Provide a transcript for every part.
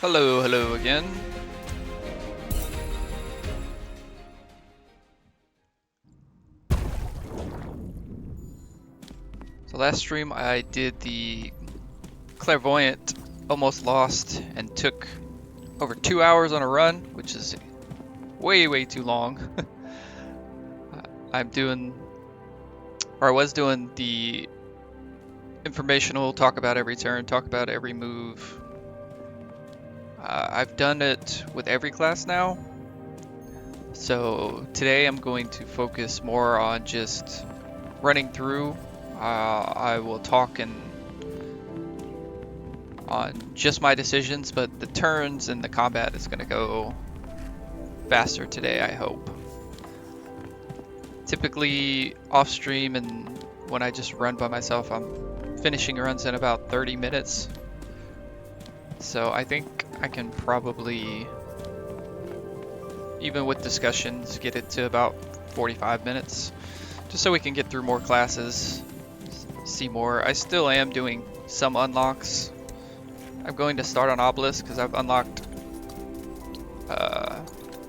Hello, hello again. So last stream I did the clairvoyant, almost lost, and took over 2 hours on a run, which is way too long. I'm doing, or I was doing the informational, talk about every turn, talk about every move. I've done it with every class now. So today I'm going to focus more on just running through. I will talk on just my decisions, but the turns and the combat is going to go faster today, I hope. Typically off stream and when I just run by myself, I'm finishing runs in about 30 minutes. So I think I can probably, even with discussions, get it to about 45 minutes, just so we can get through more classes, see more. I still am doing some unlocks. I'm going to start on Obelisk because I've unlocked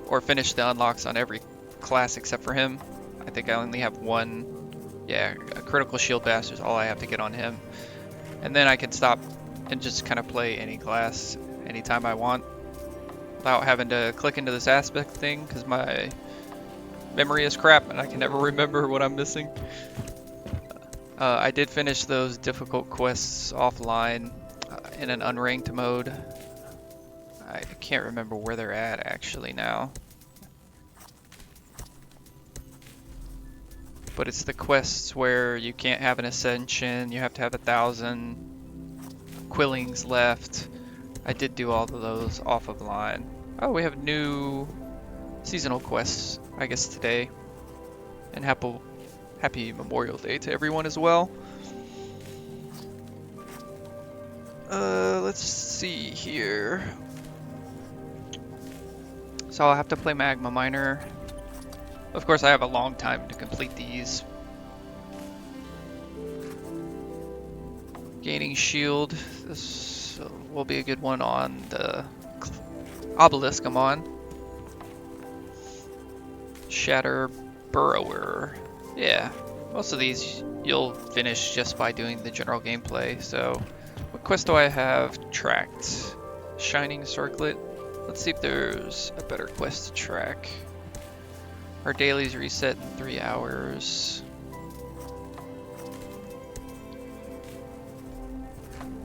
or finished the unlocks on every class except for him. I think I only have one. Yeah, a critical shield bastard is all I have to get on him. And then I can stop and just kind of play any class anytime I want without having to click into this aspect thing because my memory is crap and I can never remember what I'm missing. I did finish those difficult quests offline in an unranked mode. I can't remember where they're at actually now. But it's the quests where you can't have an ascension, you have to have 1,000 quillings left. I did do all of those off of line. Oh, we have new seasonal quests, I guess, today. And happy Memorial Day to everyone as well. Let's see here. So I'll have to play Magma Miner. Of course, I have a long time to complete these. Gaining shield. This will be a good one on the Obelisk I'm on. Shatter Burrower. Yeah, most of these you'll finish just by doing the general gameplay. So, what quest do I have tracked? Shining Circlet. Let's see if there's a better quest to track. Our dailies reset in 3 hours.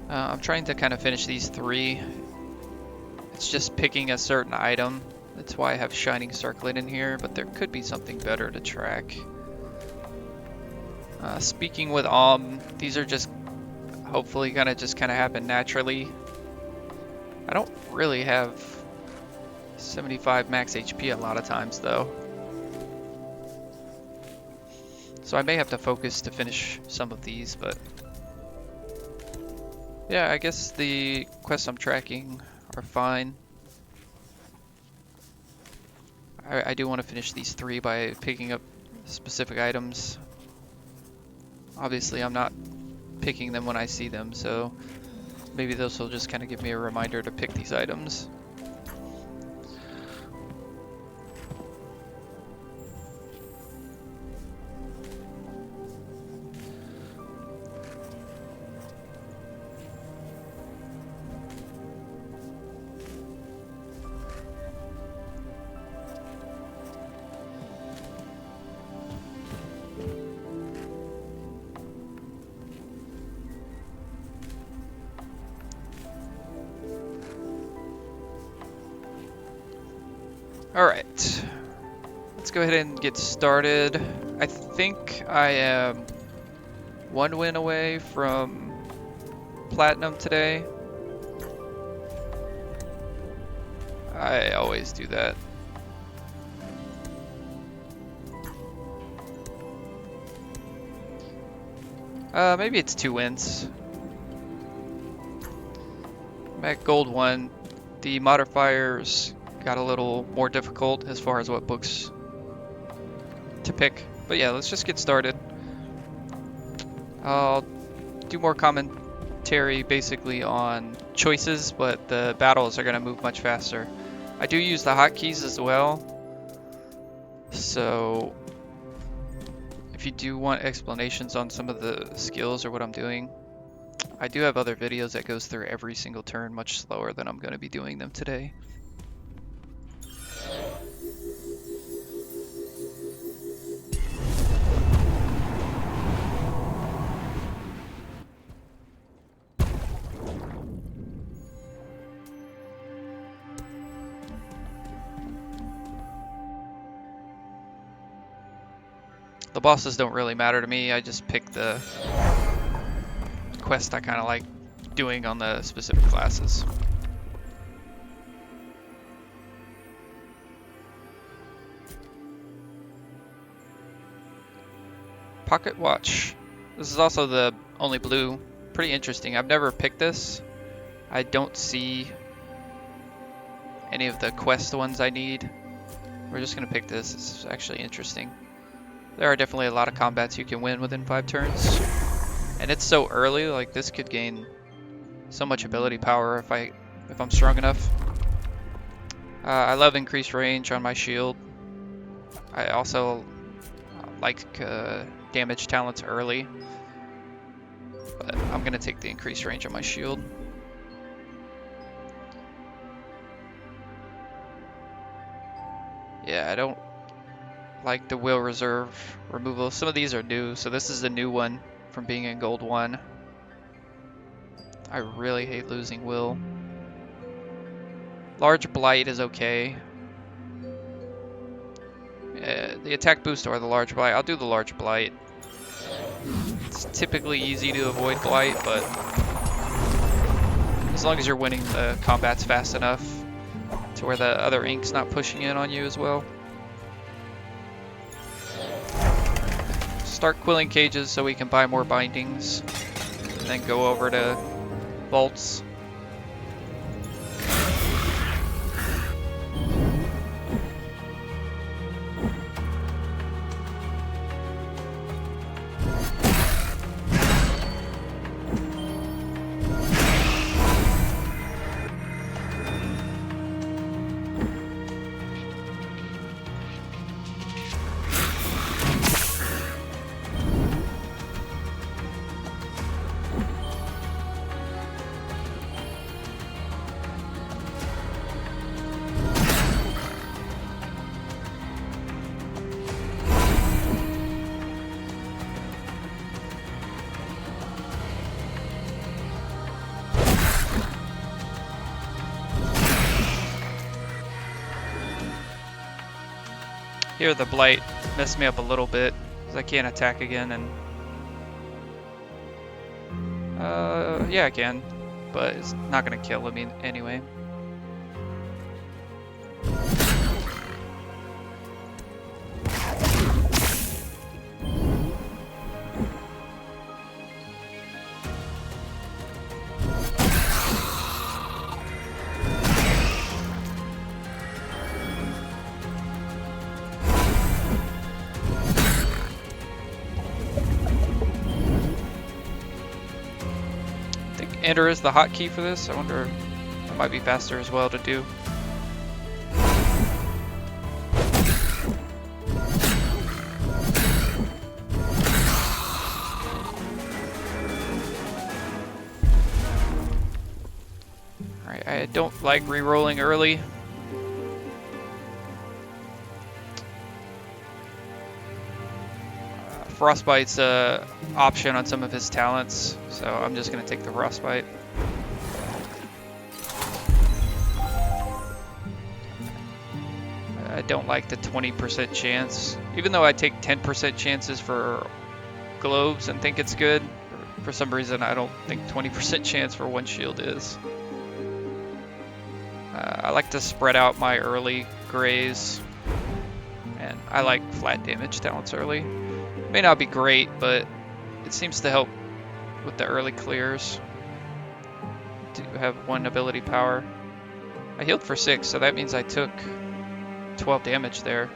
I'm trying to kind of finish these 3. It's just picking a certain item. That's why I have Shining Circlet in here, but there could be something better to track. Speaking with these are just hopefully gonna just kind of happen naturally. I don't really have 75 max HP a lot of times though. So I may have to focus to finish some of these, but yeah, I guess the quests I'm tracking are fine. I do want to finish these 3 by picking up specific items. Obviously, I'm not picking them when I see them, so maybe those will just kind of give me a reminder to pick these items. Alright, let's go ahead and get started. I think I am 1 win away from Platinum today. I always do that. Maybe it's 2 wins. I'm at Gold 1. The modifiers got a little more difficult as far as what books to pick. But yeah, let's just get started. I'll do more commentary basically on choices, but the battles are going to move much faster. I do use the hotkeys as well, so if you do want explanations on some of the skills or what I'm doing, I do have other videos that goes through every single turn much slower than I'm going to be doing them today. The bosses don't really matter to me, I just pick the quest I kind of like doing on the specific classes. Pocket watch. This is also the only blue. Pretty interesting. I've never picked this. I don't see any of the quest ones I need. We're just gonna pick this. This is actually interesting. There are definitely a lot of combats you can win within 5 turns. And it's so early, like this could gain so much ability power if I'm strong enough. I love increased range on my shield. I also like damage talents early, but I'm gonna take the increased range on my shield. Yeah, I don't like the will reserve removal. Some of these are new, so this is the new one from being in gold 1. I really hate losing will. Large blight is okay. The attack boost or the large blight. I'll do the large blight. It's typically easy to avoid blight, but as long as you're winning the combats fast enough to where the other ink's not pushing in on you as well. Start quilling cages so we can buy more bindings, and then go over to vaults. Here the blight messed me up a little bit because I can't attack again, and yeah I can, but it's not gonna kill me anyway. Enter is the hotkey for this. I wonder if it might be faster as well to do. Alright, I don't like re-rolling early. Frostbite's an option on some of his talents, so I'm just going to take the Frostbite. I don't like the 20% chance. Even though I take 10% chances for globes and think it's good, for some reason I don't think 20% chance for one shield is. I like to spread out my early grays, and I like flat damage talents early. May not be great, but it seems to help with the early clears to have 1 ability power. I healed for 6, so that means I took 12 damage there.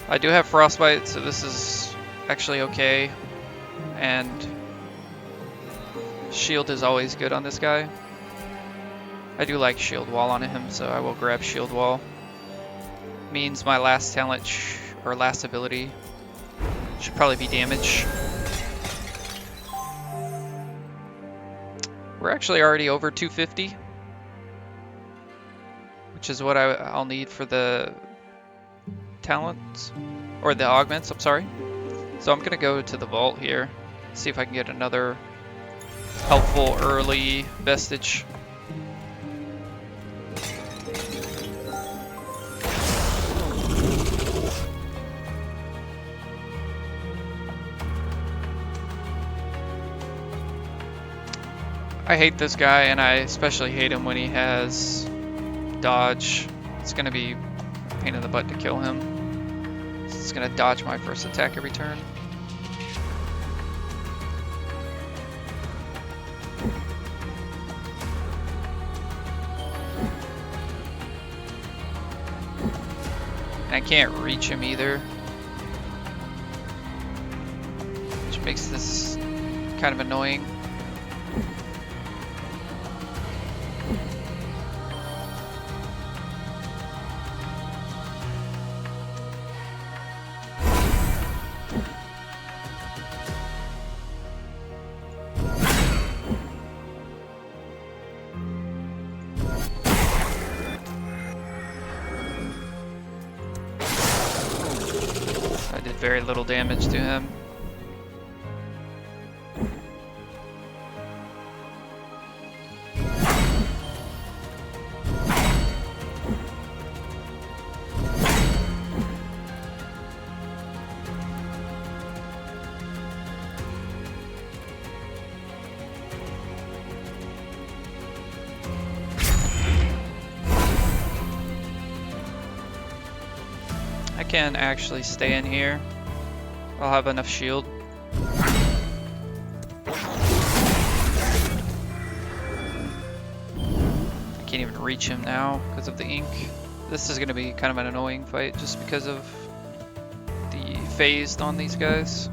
I do have frostbite, so this is actually okay. And shield is always good on this guy. I do like shield wall on him, so I will grab shield wall. Means my last talent or last ability should probably be damage. We're actually already over 250, which is what I'll need for the talents, or the augments, I'm sorry. So I'm gonna go to the vault here, see if I can get another helpful early vestige. I hate this guy, and I especially hate him when he has dodge. It's gonna be a pain in the butt to kill him. It's gonna dodge my first attack every turn. And I can't reach him either, which makes this kind of annoying. Very little damage to him. I can actually stay in here. I'll have enough shield. I can't even reach him now because of the ink. This is going to be kind of an annoying fight just because of the phased on these guys.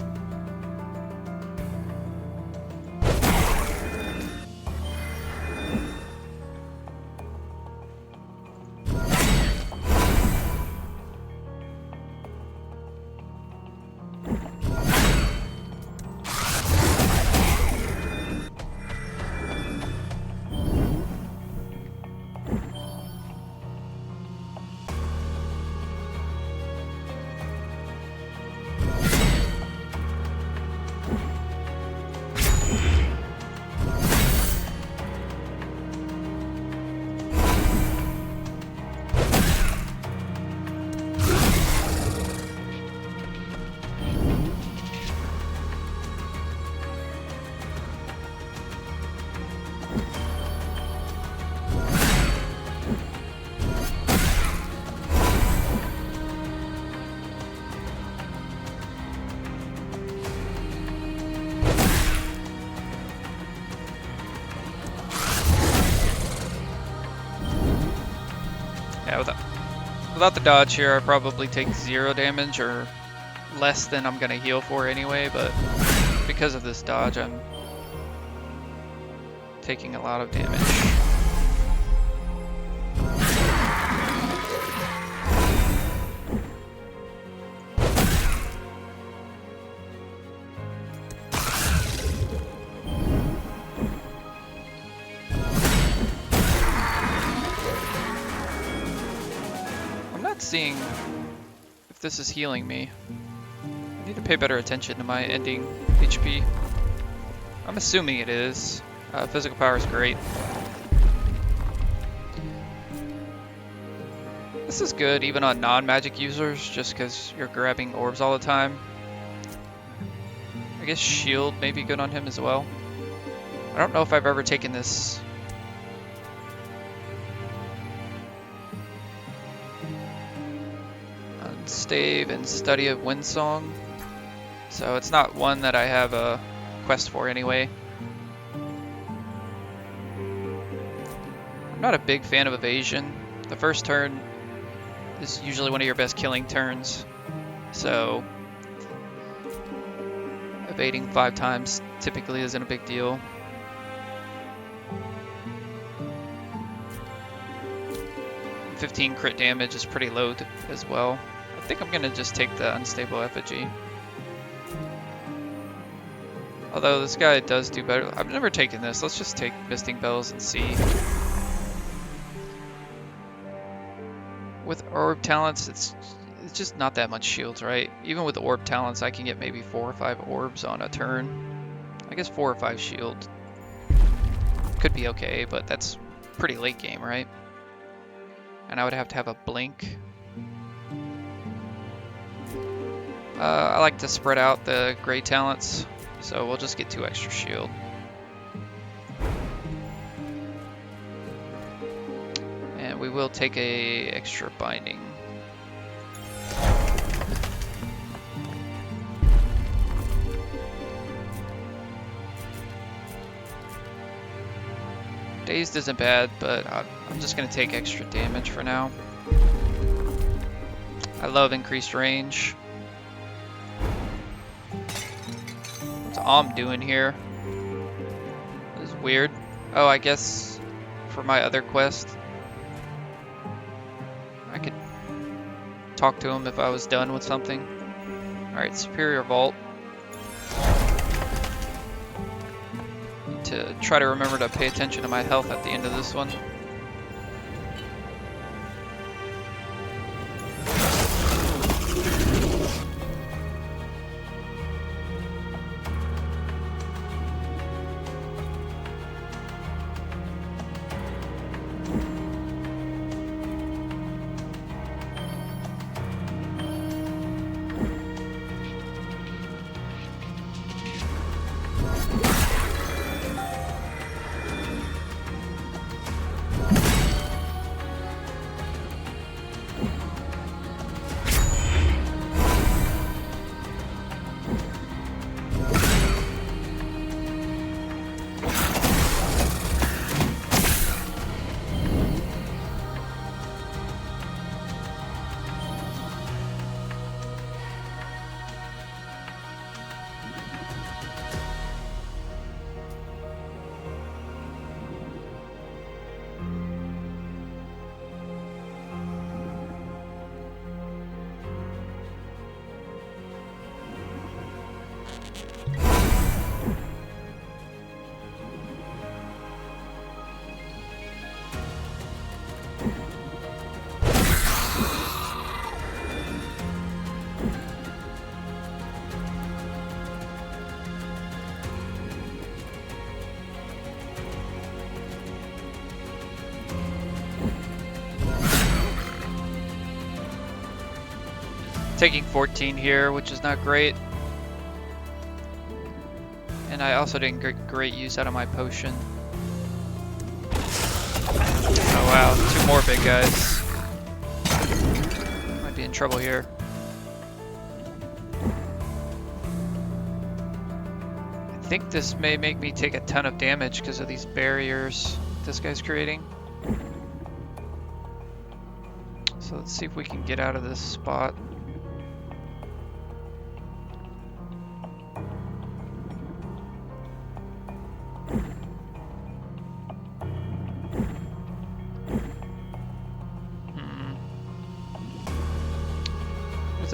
Yeah, without the dodge here, I probably take 0 damage or less than I'm gonna heal for anyway, but because of this dodge, I'm taking a lot of damage. Seeing if this is healing me. I need to pay better attention to my ending HP. I'm assuming it is. Physical power is great. This is good even on non-magic users, just because you're grabbing orbs all the time. I guess shield may be good on him as well. I don't know if I've ever taken this Stave and Study of Windsong, so it's not one that I have a quest for anyway. I'm not a big fan of evasion. The first turn is usually one of your best killing turns. So evading 5 times typically isn't a big deal. $15 crit damage is pretty low as well. I think I'm gonna just take the unstable effigy. Although this guy does do better. I've never taken this. Let's just take Misting Bells and see. With Orb Talents, it's just not that much shields, right? Even with Orb Talents, I can get maybe 4 or 5 orbs on a turn. I guess 4 or 5 shield could be okay, but that's pretty late game, right? And I would have to have a blink. I like to spread out the gray talents, so we'll just get 2 extra shield. And we will take a extra binding. Dazed isn't bad, but I'm just going to take extra damage for now. I love increased range. What's Om doing here? This is weird. Oh, I guess for my other quest, I could talk to him if I was done with something. Alright, Superior Vault. To try to remember to pay attention to my health at the end of this one. Taking 14 here, which is not great. And I also didn't get great use out of my potion. Oh wow, 2 more big guys. Might be in trouble here. I think this may make me take a ton of damage because of these barriers this guy's creating. So let's see if we can get out of this spot.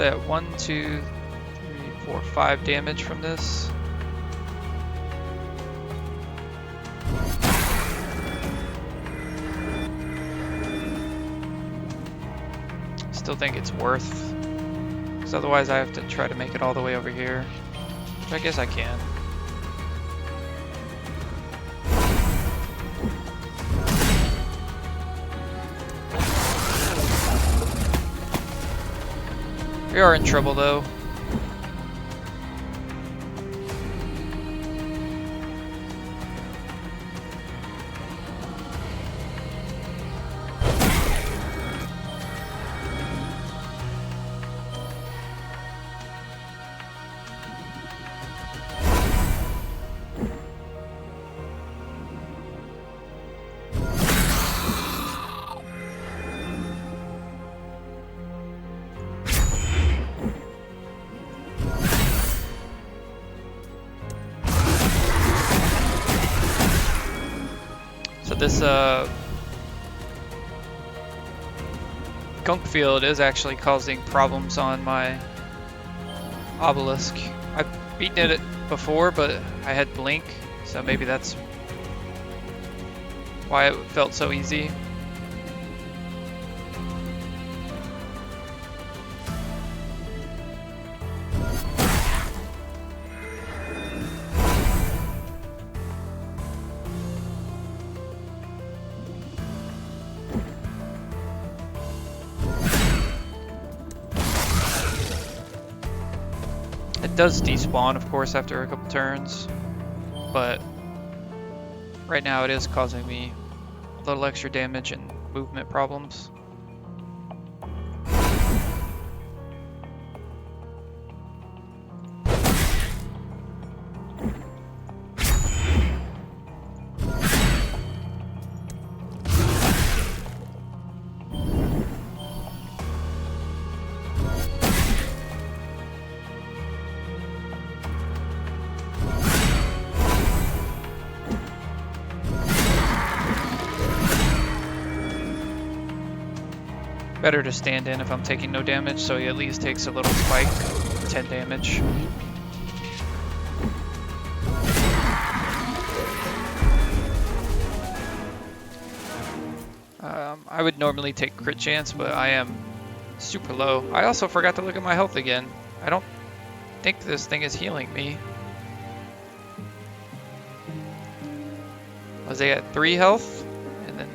At 1, 2, 3, 4, 5 damage from this. Still think it's worth, because otherwise I have to try to make it all the way over here, which I guess I can. We are in trouble though. this gunk field is actually causing problems on my obelisk. I've beaten it before, but I had blink, so maybe that's why it felt so easy. It does despawn, of course, after a couple turns, but right now it is causing me a little extra damage and movement problems. Better to stand in if I'm taking no damage, so he at least takes a little spike, 10 damage. I would normally take crit chance, but I am super low. I also forgot to look at my health again. I don't think this thing is healing me. Was I at 3 health? And then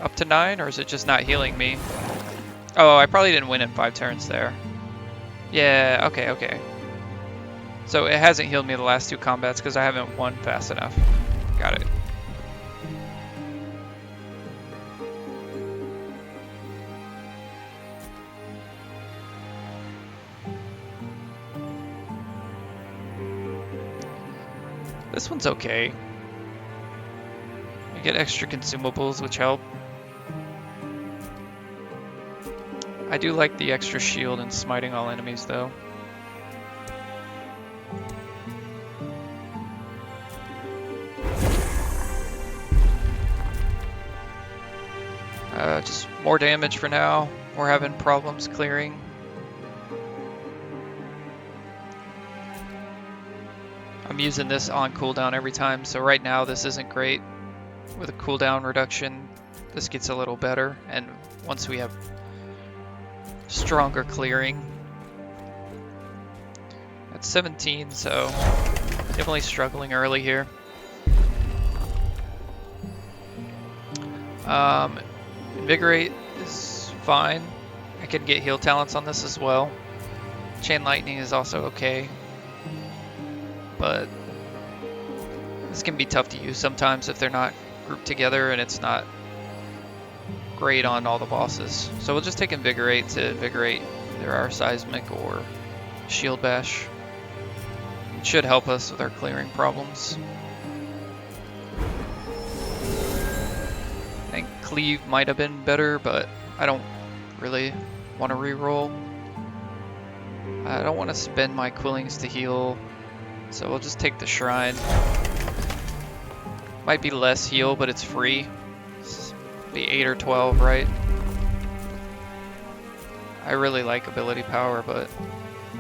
up to 9, or is it just not healing me? Oh, I probably didn't win in 5 turns there. Yeah, okay. So it hasn't healed me the last 2 combats because I haven't won fast enough. Got it. This one's okay. You get extra consumables, which help. I do like the extra shield and smiting all enemies, though. Just more damage for now. We're having problems clearing. I'm using this on cooldown every time, so right now this isn't great. With a cooldown reduction, this gets a little better, and once we have stronger clearing. At 17, so definitely struggling early here. Invigorate is fine. I can get heal talents on this as well. Chain Lightning is also okay, but this can be tough to use sometimes if they're not grouped together, and it's not great on all the bosses. So we'll just take Invigorate to invigorate either our Seismic or Shield Bash. It should help us with our clearing problems. I think Cleave might have been better, but I don't really want to reroll. I don't want to spend my Quillings to heal, so we'll just take the Shrine. Might be less heal, but it's free. Be 8 or 12, right? I really like ability power, but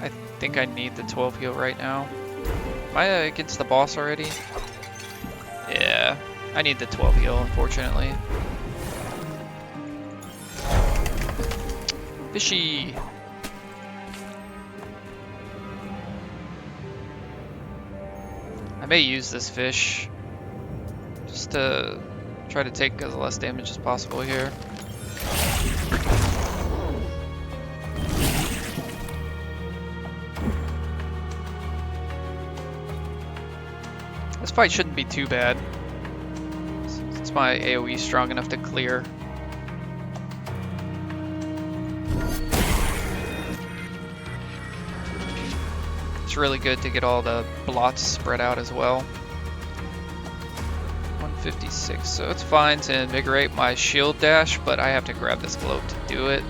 I think I need the 12 heal right now. Am I against the boss already? Yeah, I need the 12 heal, unfortunately. Fishy! I may use this fish just to try to take as less damage as possible here. This fight shouldn't be too bad, since my AoE strong enough to clear. It's really good to get all the blots spread out as well. 156, so it's fine to invigorate my shield dash, but I have to grab this globe to do it.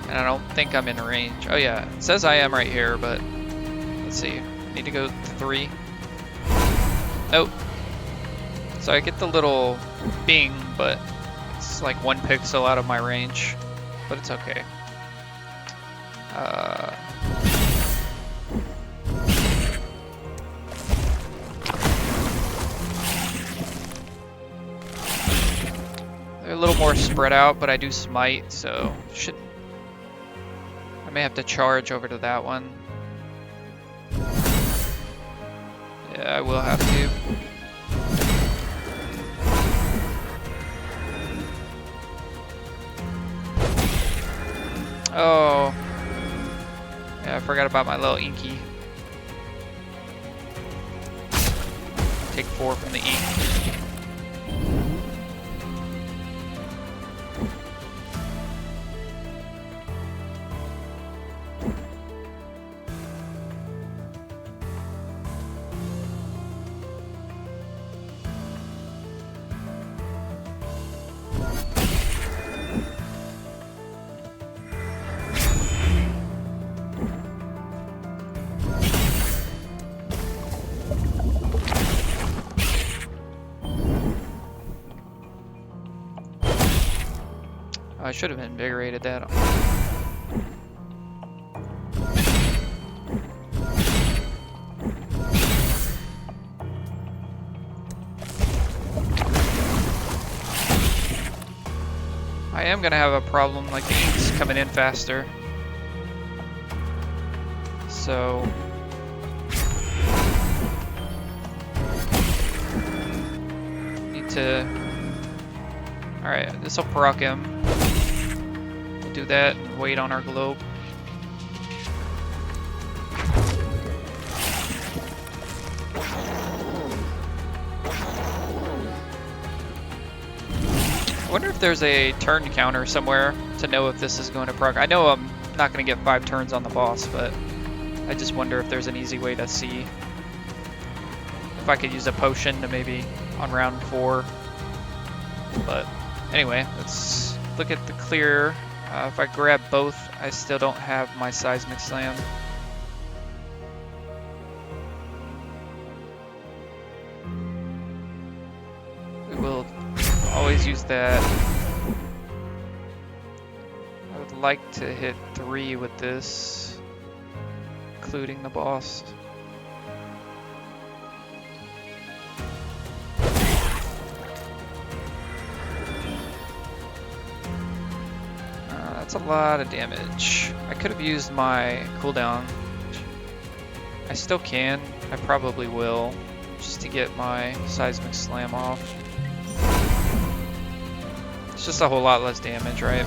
And I don't think I'm in range. Oh yeah, it says I am right here, but let's see. I need to go 3. Nope. So I get the little bing, but it's like 1 pixel out of my range, but it's okay. They're a little more spread out, but I do smite, so I may have to charge over to that one. Yeah, I will have to. Oh. Yeah, I forgot about my little inky. Take 4 from the ink. I should have invigorated that. I am gonna have a problem, like the ink's coming in faster. So need to. Alright, this'll proc him. Do that and wait on our globe. I wonder if there's a turn counter somewhere to know if this is going to proc. I know I'm not going to get 5 turns on the boss, but I just wonder if there's an easy way to see if I could use a potion to maybe on round 4. But anyway, let's look at the clear. If I grab both, I still don't have my seismic slam. We will always use that. I would like to hit 3 with this, including the boss. That's a lot of damage. I could have used my cooldown. I still can. I probably will, just to get my seismic slam off. It's just a whole lot less damage, right?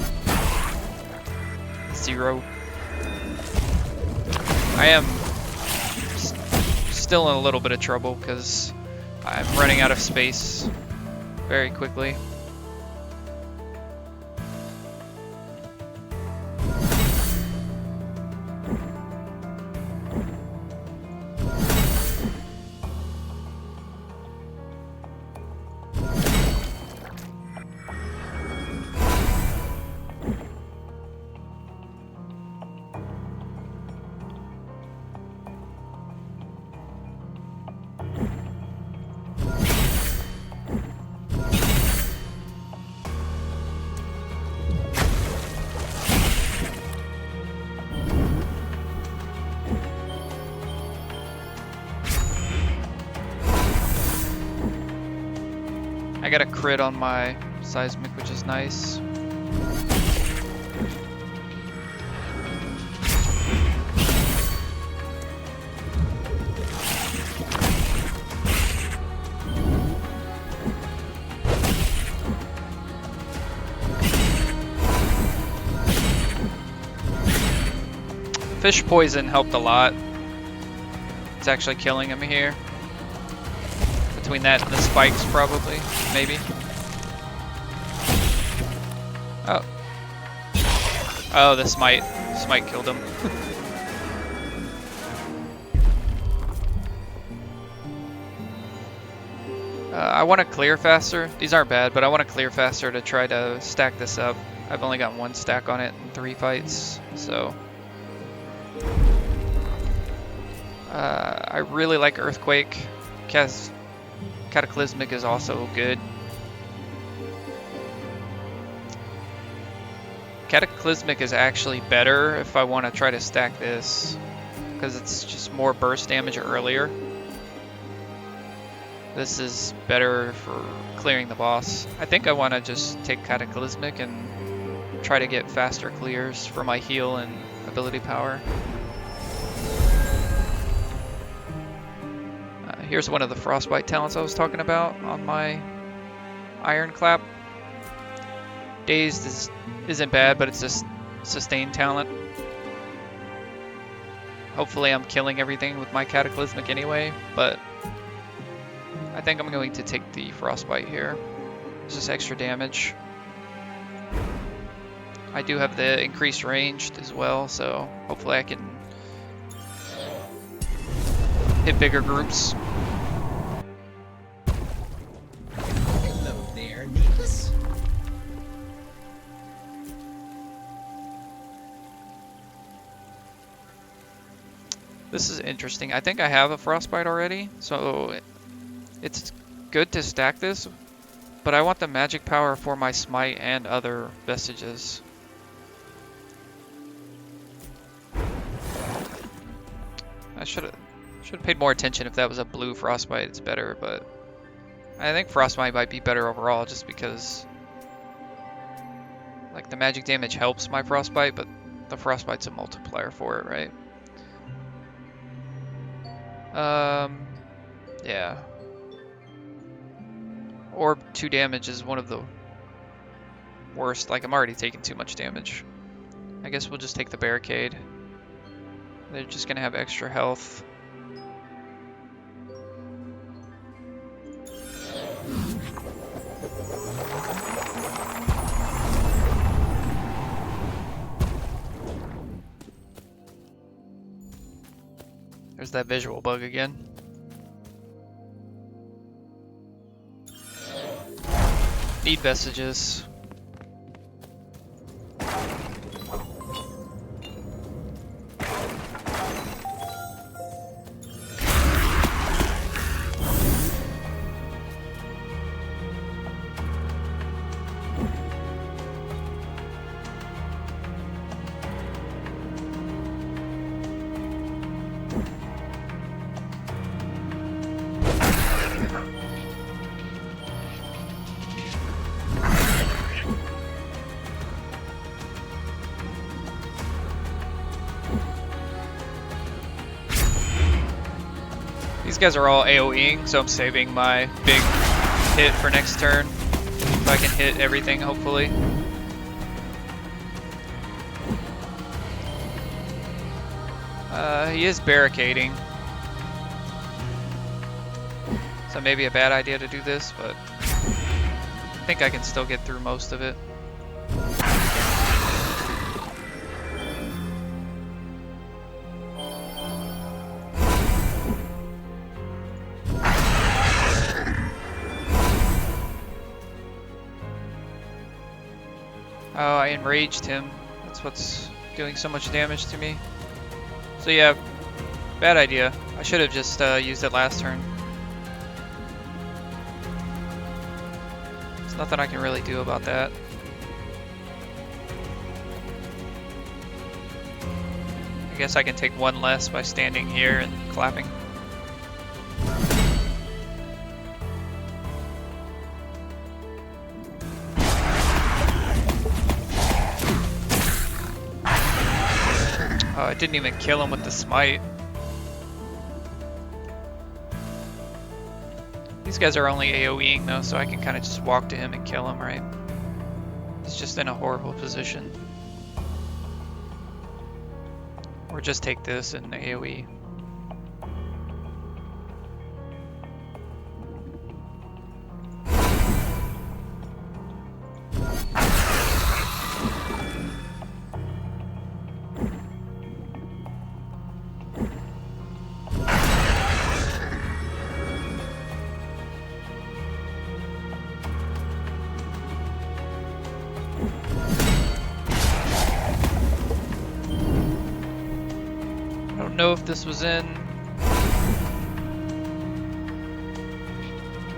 0. I am still in a little bit of trouble because I'm running out of space very quickly. I got a crit on my seismic, which is nice. Fish poison helped a lot. It's actually killing him here. Between that and the spikes, probably, maybe. Oh. Oh, the smite. Smite killed him. I want to clear faster. These aren't bad, but I want to clear faster to try to stack this up. I've only got 1 stack on it in 3 fights, so. I really like Earthquake. Cast Cataclysmic is also good. Cataclysmic is actually better if I want to try to stack this, because it's just more burst damage earlier. This is better for clearing the boss. I think I want to just take Cataclysmic and try to get faster clears for my heal and ability power. Here's one of the Frostbite talents I was talking about on my Iron Clap. Dazed isn't bad, but it's just sustained talent. Hopefully I'm killing everything with my Cataclysmic anyway, but I think I'm going to take the Frostbite here. It's just extra damage. I do have the increased range as well, so hopefully I can hit bigger groups. Hello there, Nicholas. This is interesting. I think I have a Frostbite already, so it's good to stack this, but I want the magic power for my Smite and other vestiges. I should have paid more attention if that was a blue Frostbite. It's better, but I think Frostbite might be better overall just because like the magic damage helps my Frostbite, but the Frostbite's a multiplier for it, right? Yeah. Orb 2 damage is one of the worst. Like, I'm already taking too much damage. I guess we'll just take the barricade. They're just gonna have extra health. There's that visual bug again. Need vestiges. These guys are all AoEing, so I'm saving my big hit for next turn. So I can hit everything, hopefully. He is barricading. So maybe a bad idea to do this, but I think I can still get through most of it. Oh, I enraged him. That's what's doing so much damage to me. So yeah, bad idea. I should have just used it last turn. There's nothing I can really do about that. I guess I can take one less by standing here and clapping. Oh, I didn't even kill him with the smite. These guys are only AoEing though, so I can kind of just walk to him and kill him, right? He's just in a horrible position. Or just take this and AoE. Know if this was in.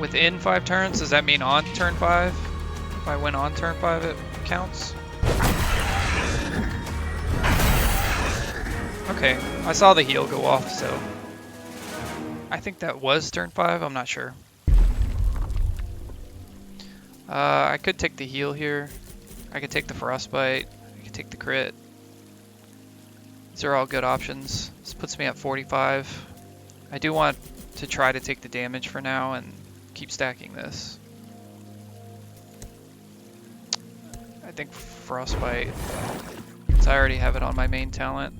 within 5 turns. Does that mean on turn 5? If I win on turn 5, it counts? Okay, I saw the heal go off, so I think that was turn 5, I'm not sure. I could take the heal here. I could take the frostbite. I could take the crit. These are all good options. This puts me at 45. I do want to try to take the damage for now and keep stacking this. I think frostbite, since I already have it on my main talent.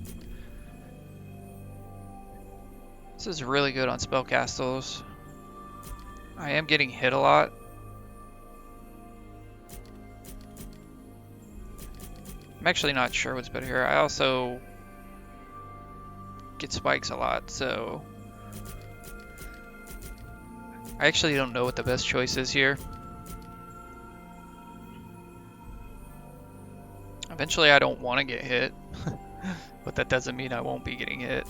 This is really good on spellcastles. I am getting hit a lot. I'm actually not sure what's better here. I also get spikes a lot, so I actually don't know what the best choice is here. Eventually I don't want to get hit, but that doesn't mean I won't be getting hit.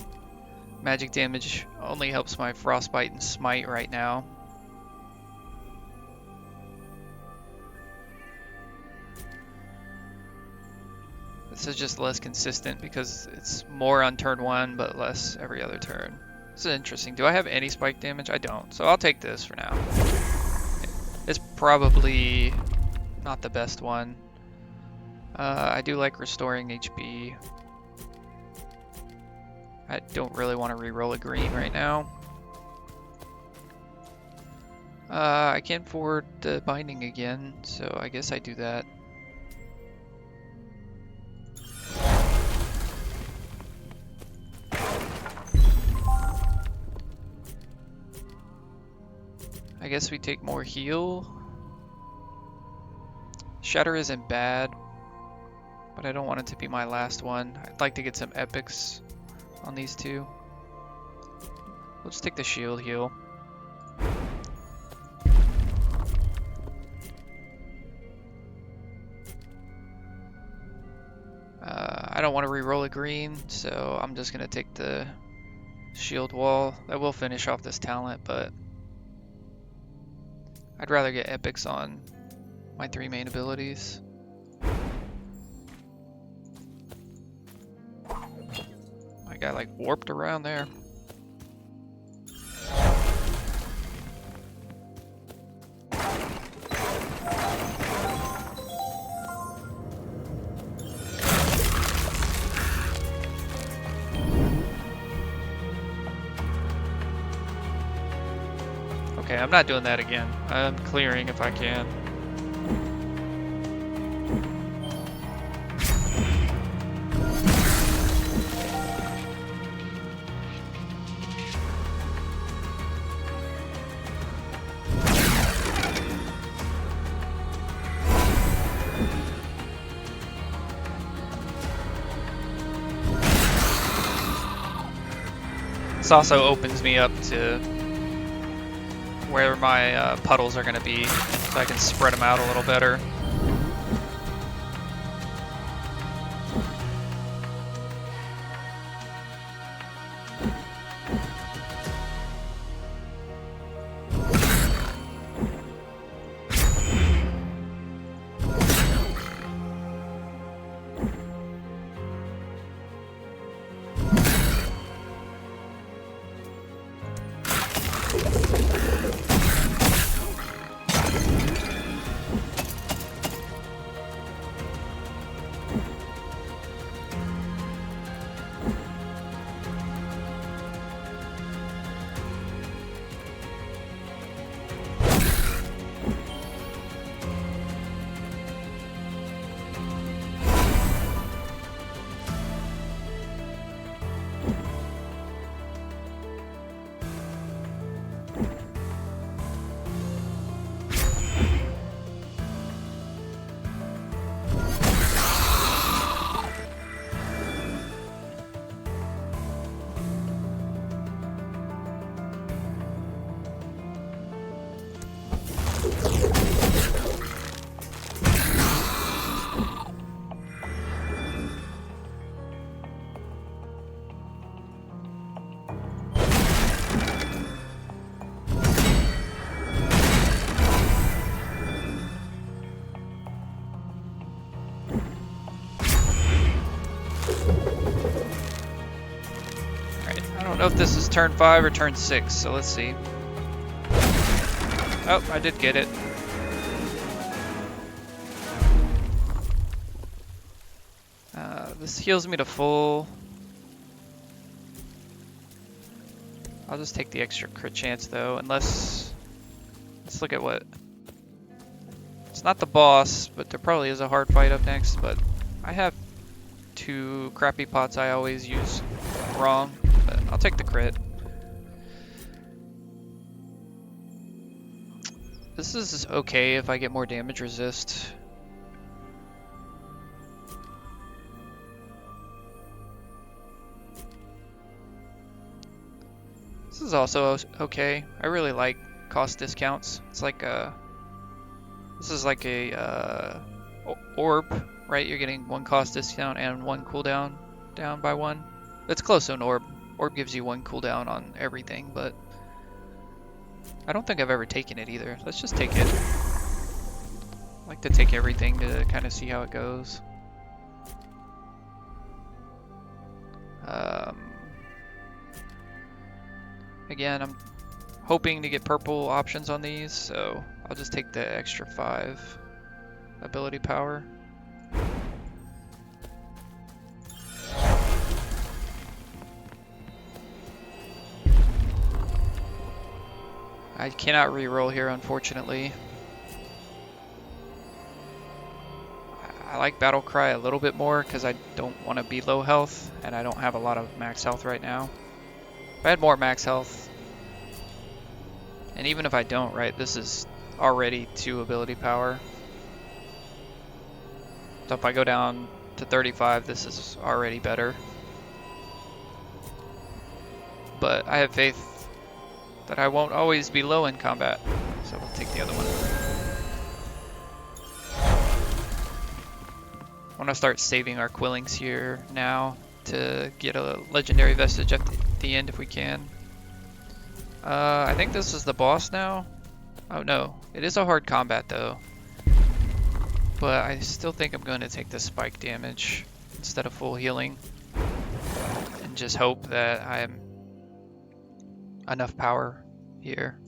Magic damage only helps my frostbite and smite right now. This is just less consistent because it's more on turn 1 but less every other turn. This is interesting. Do I have any spike damage? I don't, so I'll take this for now. It's probably not the best one. I do like restoring HP. I don't really want to re-roll a green right now. I can't forward the binding again, so I guess I do that. I guess we take more heal. Shatter isn't bad, but I don't want it to be my last one. I'd like to get some epics on these two. We'll just take the shield heal. I don't want to re-roll a green, so I'm just going to take the shield wall. That will finish off this talent, but I'd rather get epics on my 3 main abilities. My guy like warped around there. Okay, I'm not doing that again. I'm clearing if I can. This also opens me up to where my puddles are going to be, so I can spread them out a little better. know if this is turn 5 or turn 6, so let's see. Oh, I did get it. This heals me to full. I'll just take the extra crit chance though, unless... Let's look at what... It's not the boss, but there probably is a hard fight up next, but I have 2 crappy pots I always use wrong, but I'll take the crit. This is okay if I get more damage resist. This is also okay. I really like cost discounts. It's like a... This is like a orb, right? You're getting 1 cost discount and 1 cooldown down by 1. It's close to an orb. Orb gives you 1 cooldown on everything, but I don't think I've ever taken it either. Let's just take it. I like to take everything to kind of see how it goes. Again, I'm hoping to get purple options on these, so I'll just take the extra 5 ability power. I cannot reroll here, unfortunately. I like Battle Cry a little bit more because I don't want to be low health, and I don't have a lot of max health right now. If I had more max health, and even if I don't, right, this is already 2 ability power. So if I go down to 35, this is already better. But I have faith that I won't always be low in combat, so we'll take the other one. I want to start saving our Quillings here now to get a legendary vestige at the end if we can. I think this is the boss now. Oh no, it is a hard combat though. But I still think I'm going to take the spike damage instead of full healing. And just hope that I am enough power here.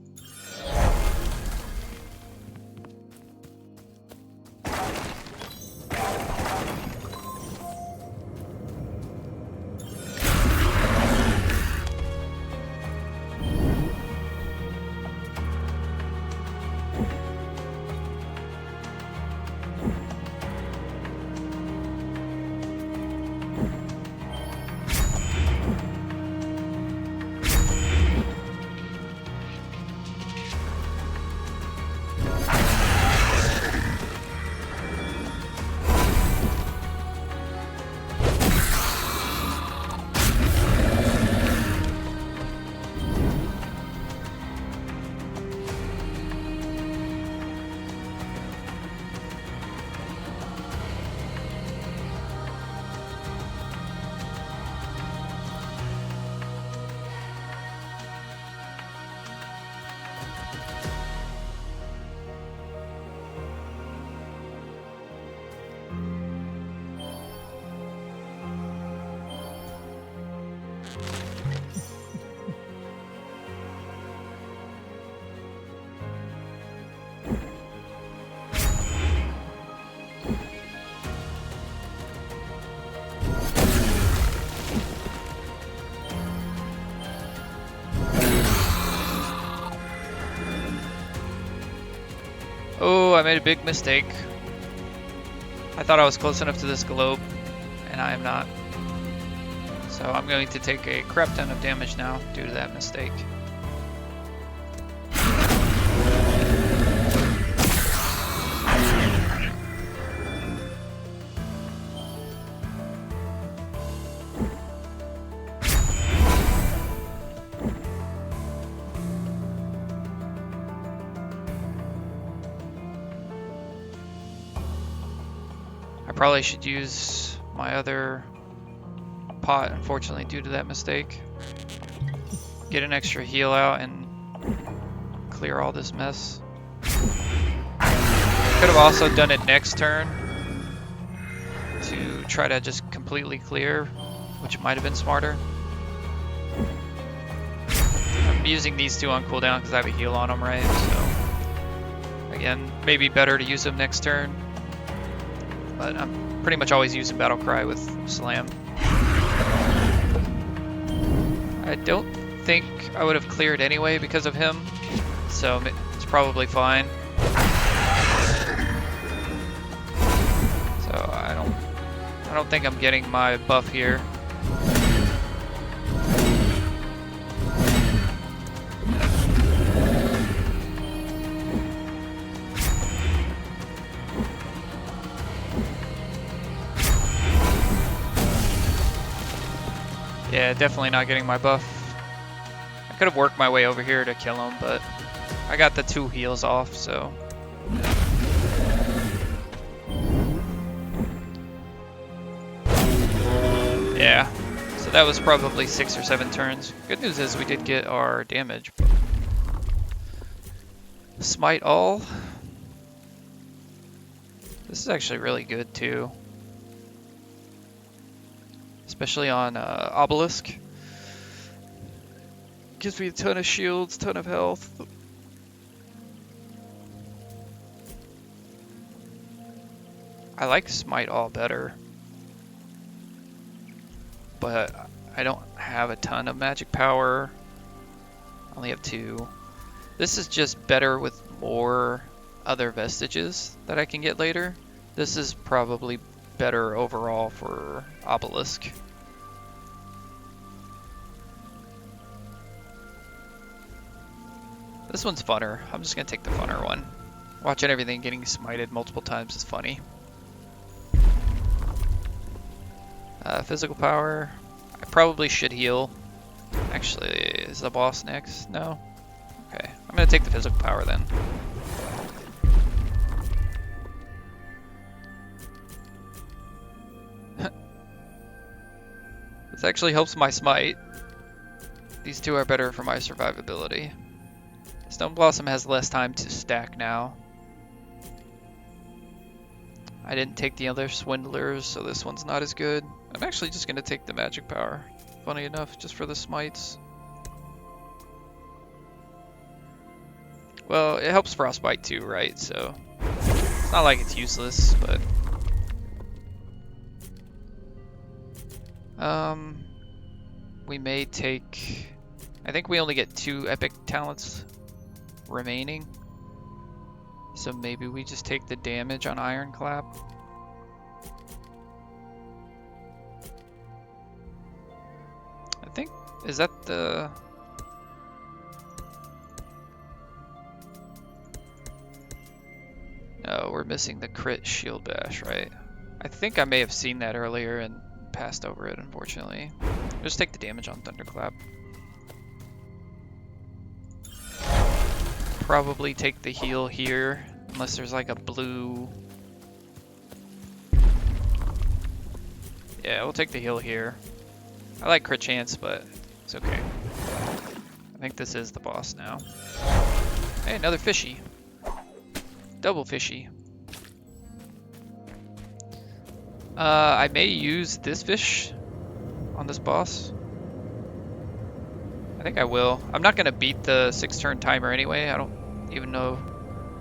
Oh, I made a big mistake. I thought I was close enough to this globe, and I am not. So I'm going to take a crap ton of damage now due to that mistake. Probably should use my other pot, unfortunately, due to that mistake. Get an extra heal out and clear all this mess. Could have also done it next turn to try to just completely clear, which might have been smarter. I'm using these two on cooldown because I have a heal on them, right? So, again, maybe better to use them next turn. But I'm pretty much always using Battle Cry with Slam. I don't think I would have cleared anyway because of him, so it's probably fine. So I don't think I'm getting my buff here. Yeah, definitely not getting my buff. I could have worked my way over here to kill him, but I got the 2 heals off, so. Yeah, so that was probably 6 or 7 turns. Good news is we did get our damage. Smite all. This is actually really good too. Especially on Obelisk. Gives me a ton of shields, ton of health. I like Smite all better. But I don't have a ton of magic power. I only have 2. This is just better with more other vestiges that I can get later. This is probably better overall for Obelisk. This one's funner. I'm just gonna take the funner one. Watching everything getting smited multiple times is funny. Physical power. I probably should heal. Actually, is the boss next? No? Okay, I'm gonna take the physical power then. This actually helps my smite. These 2 are better for my survivability. Stone Blossom has less time to stack now. I didn't take the other Swindlers, so this one's not as good. I'm actually just going to take the magic power, funny enough, just for the smites. Well, it helps Frostbite too, right? So it's not like it's useless, but... we may take... I think we only get 2 epic talents remaining. So maybe we just take the damage on Ironclap. I think, is that the... No, we're missing the crit shield bash, right? I think I may have seen that earlier and passed over it, unfortunately. Just take the damage on Thunderclap. Probably take the heal here, unless there's like a blue... Yeah, we'll take the heal here. I like crit chance, but it's okay. I think this is the boss now. Hey, another fishy. Double fishy. I may use this fish on this boss. I think I will. I'm not going to beat the 6-turn timer anyway. I don't even know.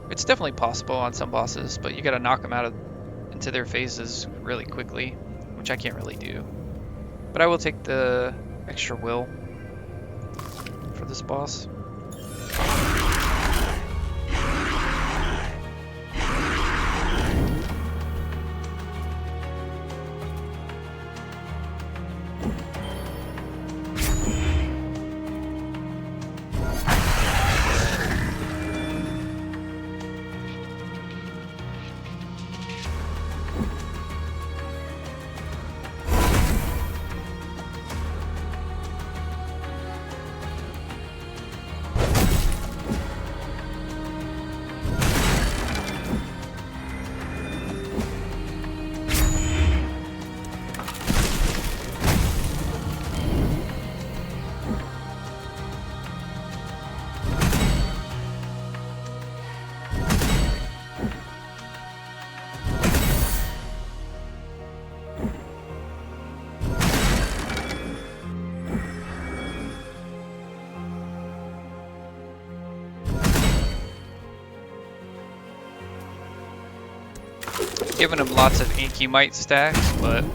It's definitely possible on some bosses, but you got to knock them out into their phases really quickly, which I can't really do. But I will take the extra will for this boss. giving him lots of inky might stacks, but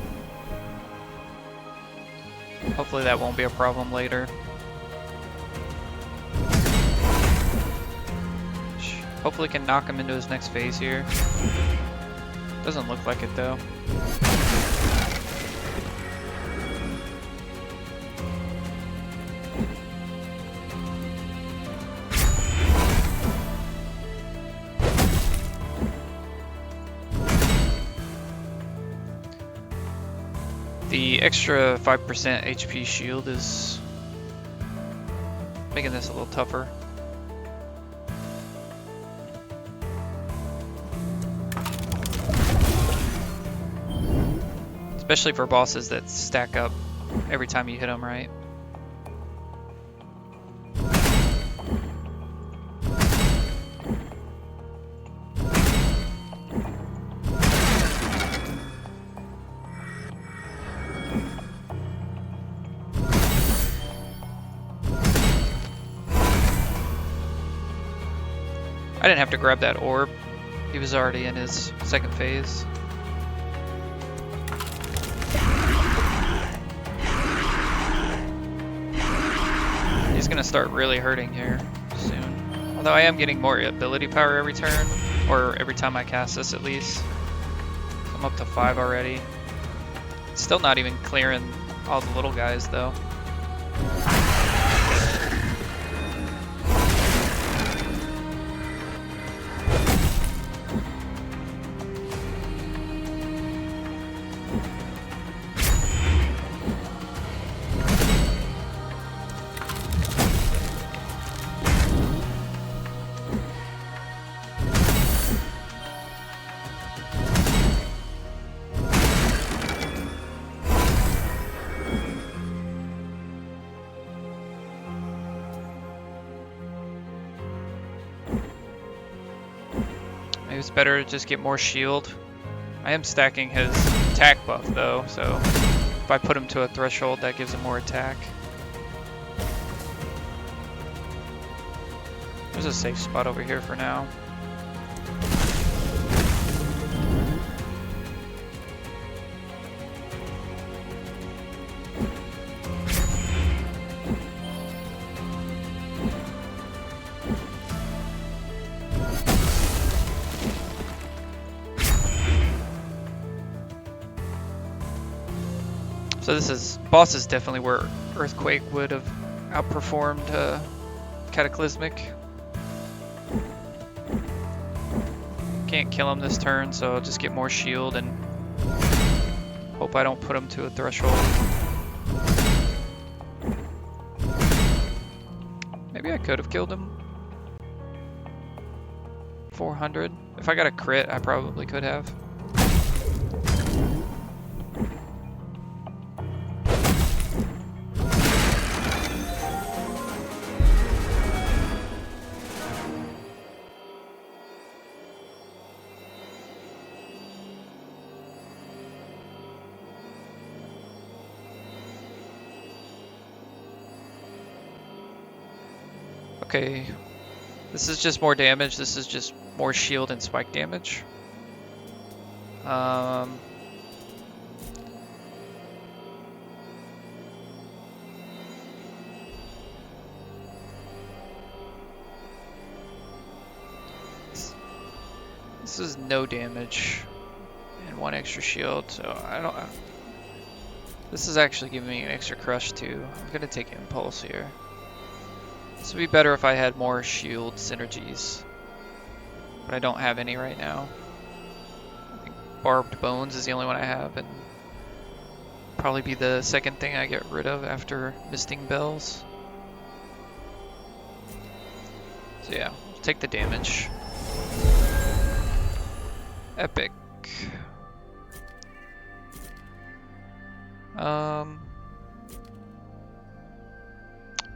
hopefully that won't be a problem later. Hopefully can knock him into his next phase here. Doesn't look like it though. The extra 5% HP shield is making this a little tougher. Especially for bosses that stack up every time you hit them, right? I didn't have to grab that orb. He was already in his second phase. He's gonna start really hurting here soon. Although I am getting more ability power every turn, or every time I cast this at least. I'm up to 5 already. Still not even clearing all the little guys though. Maybe it's better to just get more shield. I am stacking his attack buff though, so if I put him to a threshold, that gives him more attack. There's a safe spot over here for now. So this is, boss is definitely where Earthquake would have outperformed Cataclysmic. Can't kill him this turn, so I'll just get more shield and hope I don't put him to a threshold. Maybe I could have killed him. 400. If I got a crit, I probably could have. Okay, this is just more damage. This is just more shield and spike damage. This is no damage and 1 extra shield, so I don't. This is actually giving me an extra crush too. I'm gonna take impulse here. This would be better if I had more shield synergies, but I don't have any right now. I think Barbed Bones is the only one I have, and probably be the second thing I get rid of after Misting Bells. So yeah, take the damage. Epic.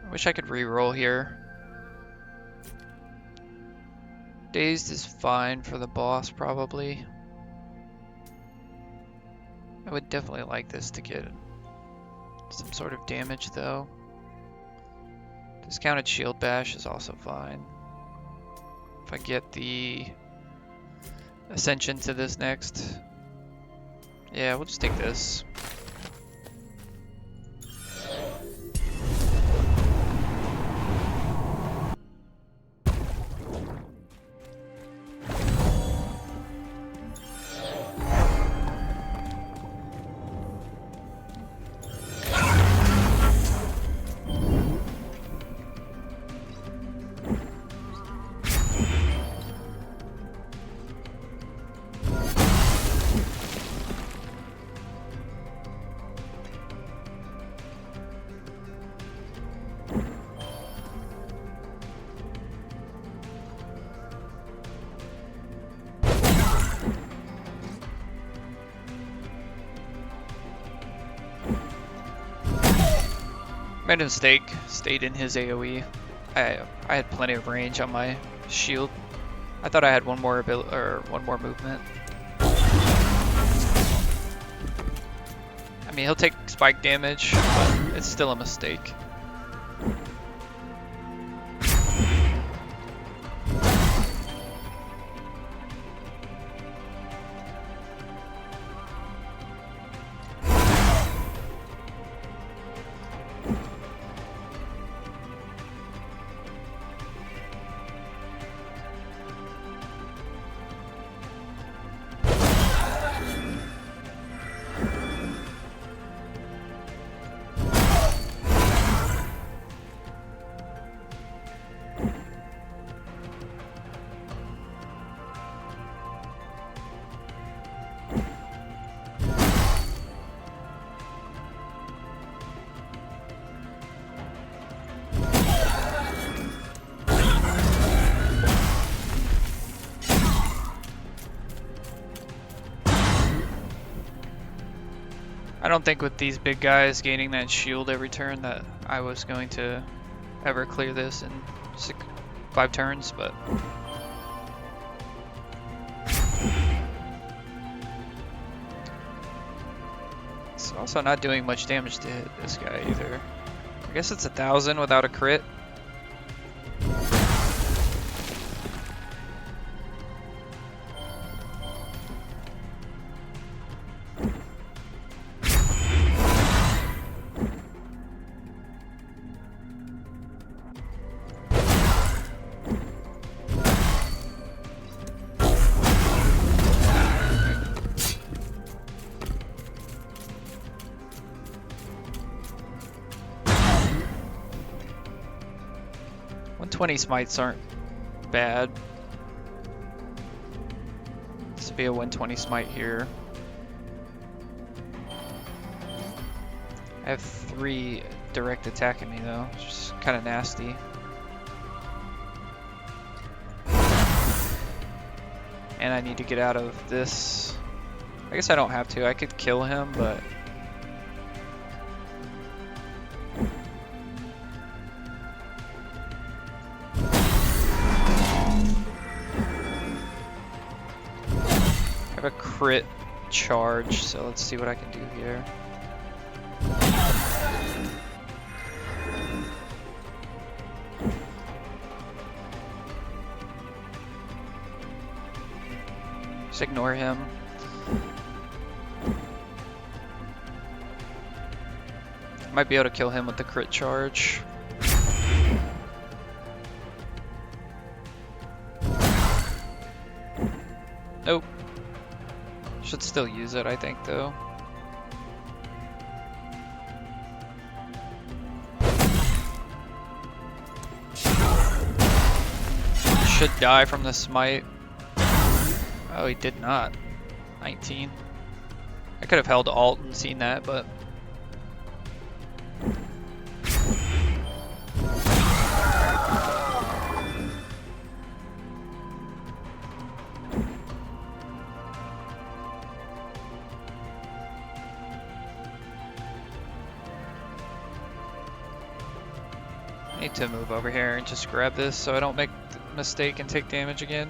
I wish I could re-roll here. Dazed is fine for the boss, probably. I would definitely like this to get some sort of damage, though. Discounted shield bash is also fine. If I get the Ascension to this next. Yeah, we'll just take this. Made a mistake, stayed in his AoE. I had plenty of range on my shield. I thought I had one more movement. I mean, he'll take spike damage, but it's still a mistake. I don't think with these big guys gaining that shield every turn that I was going to ever clear this in 5 turns, but it's also not doing much damage to hit this guy either. I guess it's 1,000 without a crit. .20 smites aren't bad. This would be a 120 smite here. I have 3 direct attacking me though, which is kind of nasty. And I need to get out of this. I guess I don't have to. I could kill him, but I have a crit charge, so let's see what I can do here. Just ignore him. Might be able to kill him with the crit charge. Nope. Should still use it, I think, though. Should die from the smite. Oh, he did not. 19. I could have held alt and seen that, but I need to move over here and just grab this so I don't make the mistake and take damage again.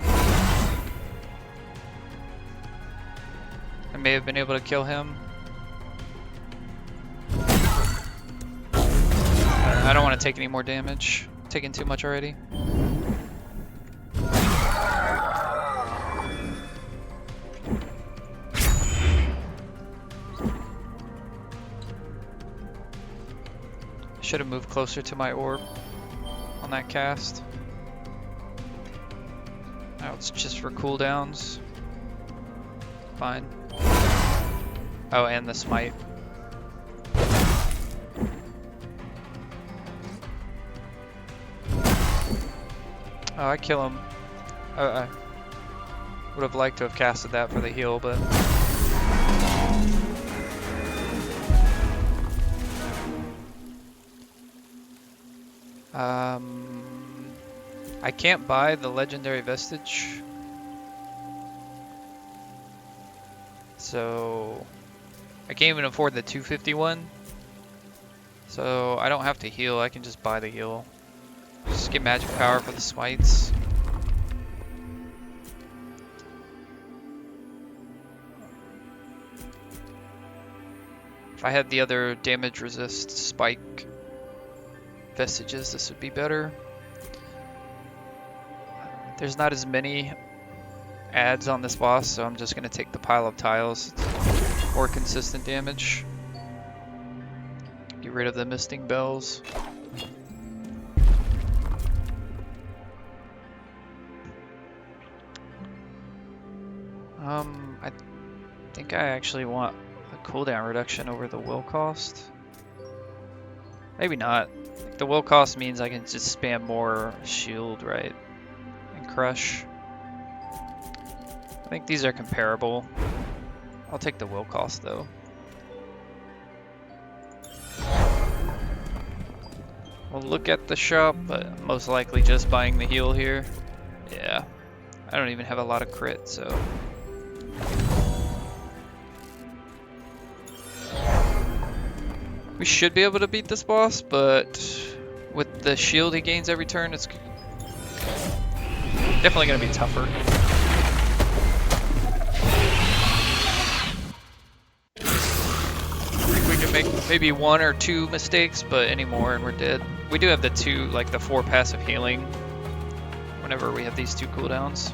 I may have been able to kill him. I don't want to take any more damage. I'm taking too much already. Should have moved closer to my orb on that cast. Now it's just for cooldowns. Fine. Oh, and the smite. Oh, I kill him. I would have liked to have casted that for the heal, but... I can't buy the legendary vestige. So... I can't even afford the 251. So I don't have to heal, I can just buy the heal. Just get magic power for the smites. If I had the other damage resist spike vestiges, this would be better. There's not as many adds on this boss, so I'm just going to take the pile of tiles. It's more consistent damage. Get rid of the misting bells. I think I actually want a cooldown reduction over the will cost. Maybe not. The will cost means I can just spam more shield, right? And crush. I think these are comparable. I'll take the will cost though. We'll look at the shop, but most likely just buying the heal here. Yeah. I don't even have a lot of crit, so... We should be able to beat this boss, but with the shield he gains every turn, it's definitely going to be tougher. I think we can make maybe 1 or 2 mistakes, but any more and we're dead. We do have the 4 passive healing whenever we have these 2 cooldowns.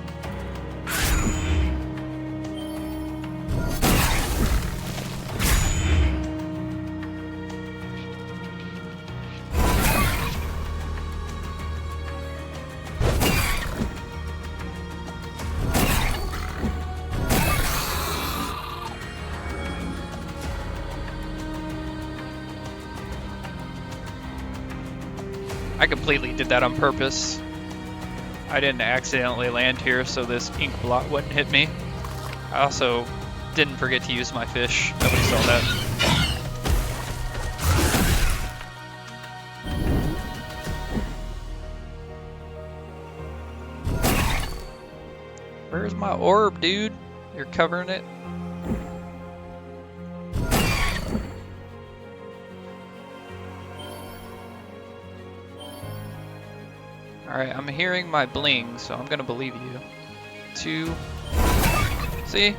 I completely did that on purpose. I didn't accidentally land here so this ink blot wouldn't hit me. I also didn't forget to use my fish. Nobody saw that. Where's my orb, dude? You're covering it? Alright, I'm hearing my bling, so I'm gonna believe you. 2. See?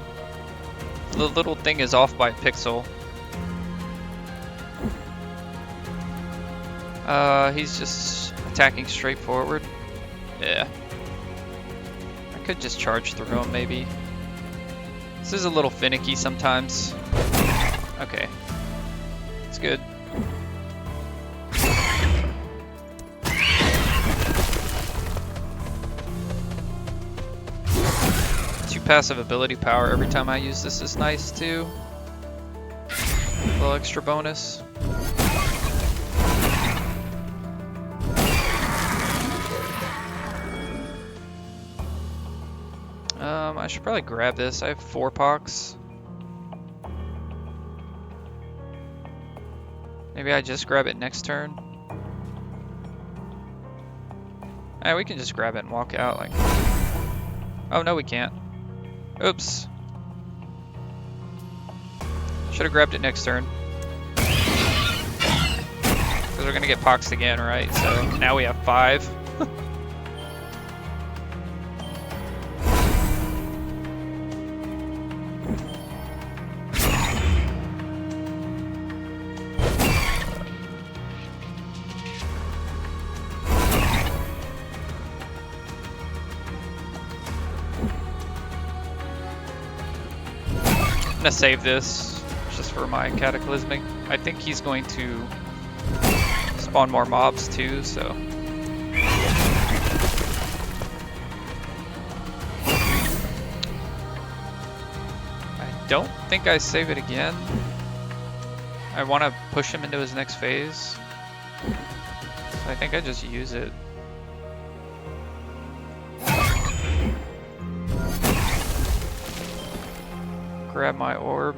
The little thing is off by a pixel. He's just attacking straight forward. Yeah. I could just charge through him, maybe. This is a little finicky sometimes. Okay. It's good. Passive ability power every time I use this is nice too. A little extra bonus. I should probably grab this. I have 4 pox. Maybe I just grab it next turn. We can just grab it and walk out like. Oh no, we can't. Oops. Should have grabbed it next turn. Because we're going to get poxed again, right? So now we have 5. I'm gonna save this just for my cataclysmic. I think he's going to spawn more mobs too, so. I don't think I save it again. I want to push him into his next phase. So I think I just use it. Grab my orb.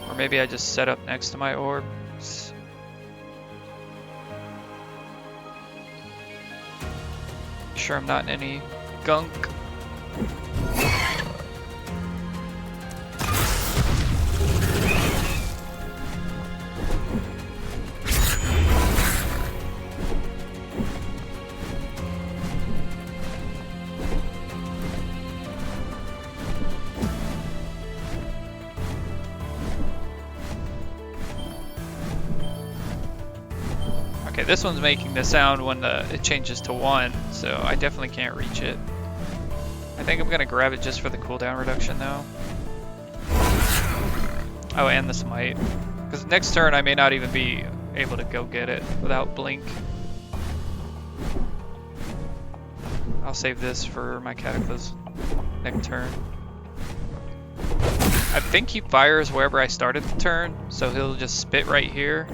Or maybe I just set up next to my orbs. Sure I'm not in any gunk. Okay, this one's making the sound when it changes to 1, so I definitely can't reach it. I think I'm gonna grab it just for the cooldown reduction though. Oh, and the smite. Because next turn I may not even be able to go get it without blink. I'll save this for my cataclysm next turn. I think he fires wherever I started the turn, so he'll just spit right here.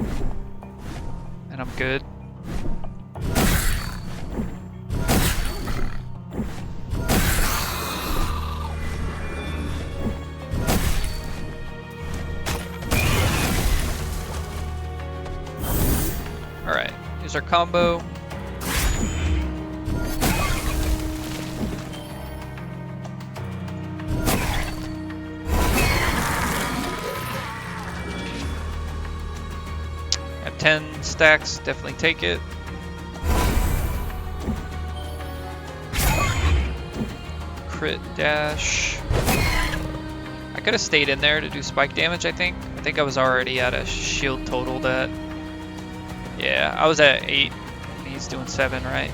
And I'm good. Alright, here's our combo. At 10 stacks, definitely take it. Crit dash. I could have stayed in there to do spike damage, I think. I think I was already at a shield total that... Yeah, I was at 8, and he's doing 7, right?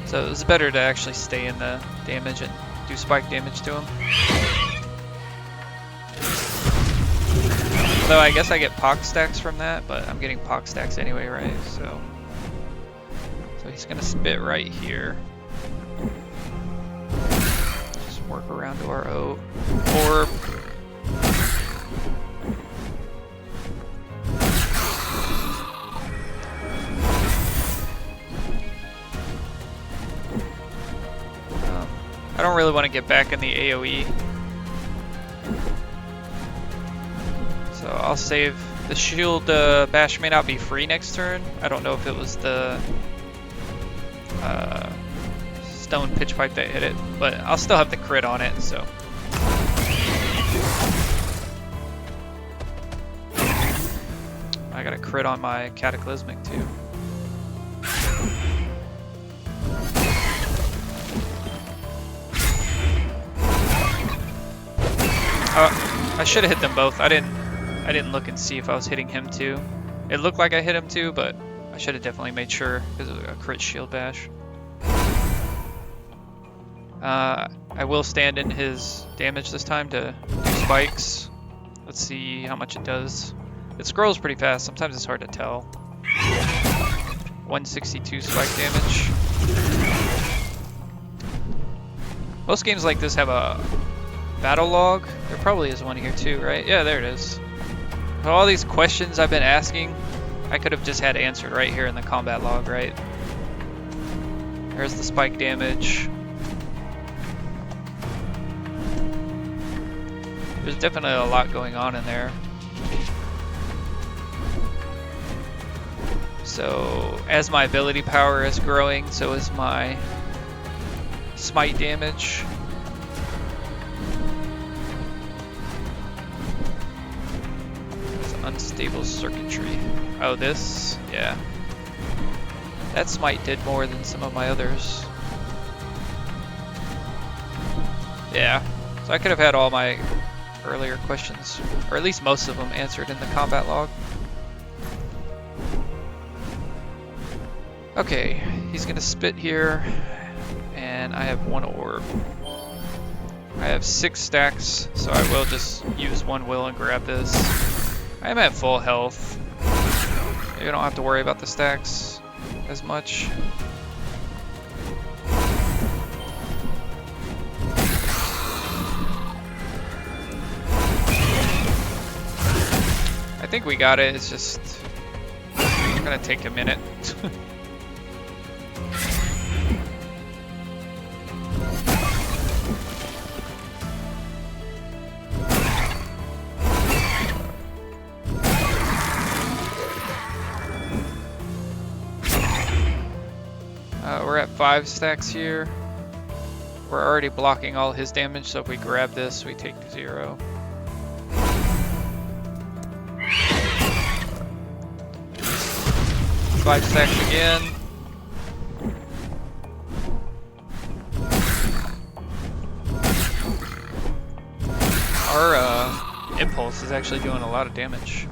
So it was better to actually stay in the damage and do spike damage to him. Although I guess I get pox stacks from that, but I'm getting pox stacks anyway, right? So he's gonna spit right here. Just work around to our orb. I don't really want to get back in the AoE. So I'll save. The shield bash may not be free next turn. I don't know if it was the stone pitch pipe that hit it, but I'll still have the crit on it, so. I got a crit on my cataclysmic too. I should have hit them both. I didn't look and see if I was hitting him too. It looked like I hit him too, but I should have definitely made sure because it was a crit shield bash. I will stand in his damage this time to do spikes. Let's see how much it does. It scrolls pretty fast. Sometimes it's hard to tell. 162 spike damage. Most games like this have a battle log. There probably is one here too, right? Yeah, there it is. All these questions I've been asking, I could have just had answered right here in the combat log, right? There's the spike damage. There's definitely a lot going on in there. So as my ability power is growing, so is my smite damage. Unstable circuitry. Oh, this? Yeah. That smite did more than some of my others. Yeah. So I could have had all my earlier questions, or at least most of them, answered in the combat log. Okay, he's gonna spit here, and I have 1 orb. I have 6 stacks, so I will just use 1 will and grab this. I'm at full health. Maybe I don't have to worry about the stacks as much. I think we got it. It's just gonna take a minute. We're at 5 stacks here. We're already blocking all his damage, so if we grab this, we take 0. Five stacks again. Our impulse is actually doing a lot of damage.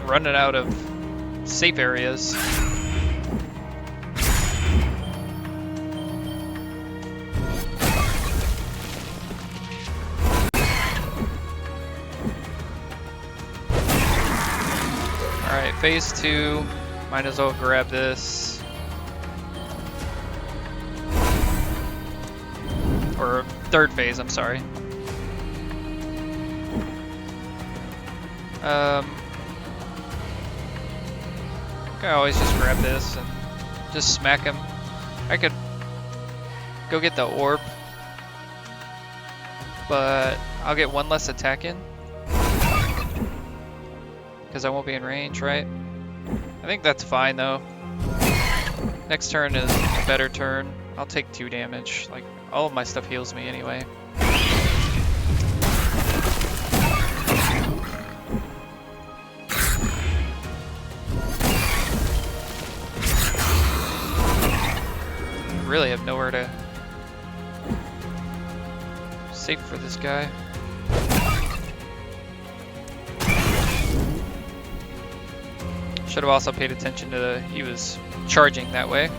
Running out of safe areas. Alright, phase 2. Might as well grab this. Or third phase, I'm sorry. I always just grab this and just smack him. I could go get the orb, but I'll get 1 less attack in because I won't be in range, right? I think that's fine though. Next turn is a better turn. I'll take 2 damage. Like, all of my stuff heals me anyway. Really have nowhere to safe for this guy. Should have also paid attention to he was charging that way.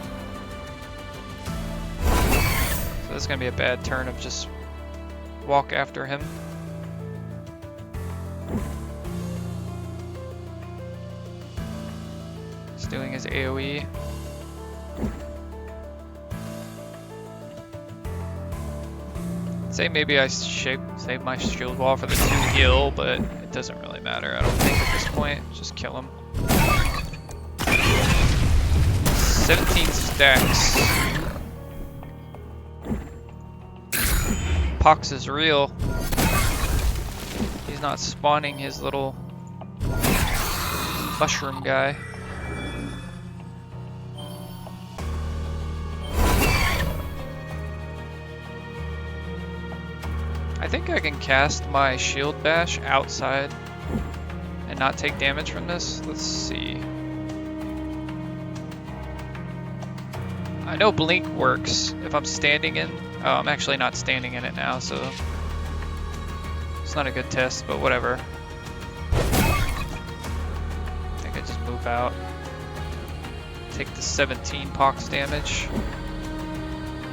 So this is gonna be a bad turn of just walk after him. He's doing his AoE. Say maybe I save my shield wall for the 2 heal, but it doesn't really matter, I don't think at this point. Just kill him. 17 stacks. Pox is real. He's not spawning his little mushroom guy. I think I can cast my shield bash outside and not take damage from this. Let's see. I know blink works if I'm standing in. Oh, I'm actually not standing in it now, so it's not a good test, but whatever. I think I just move out. Take the 17 pox damage.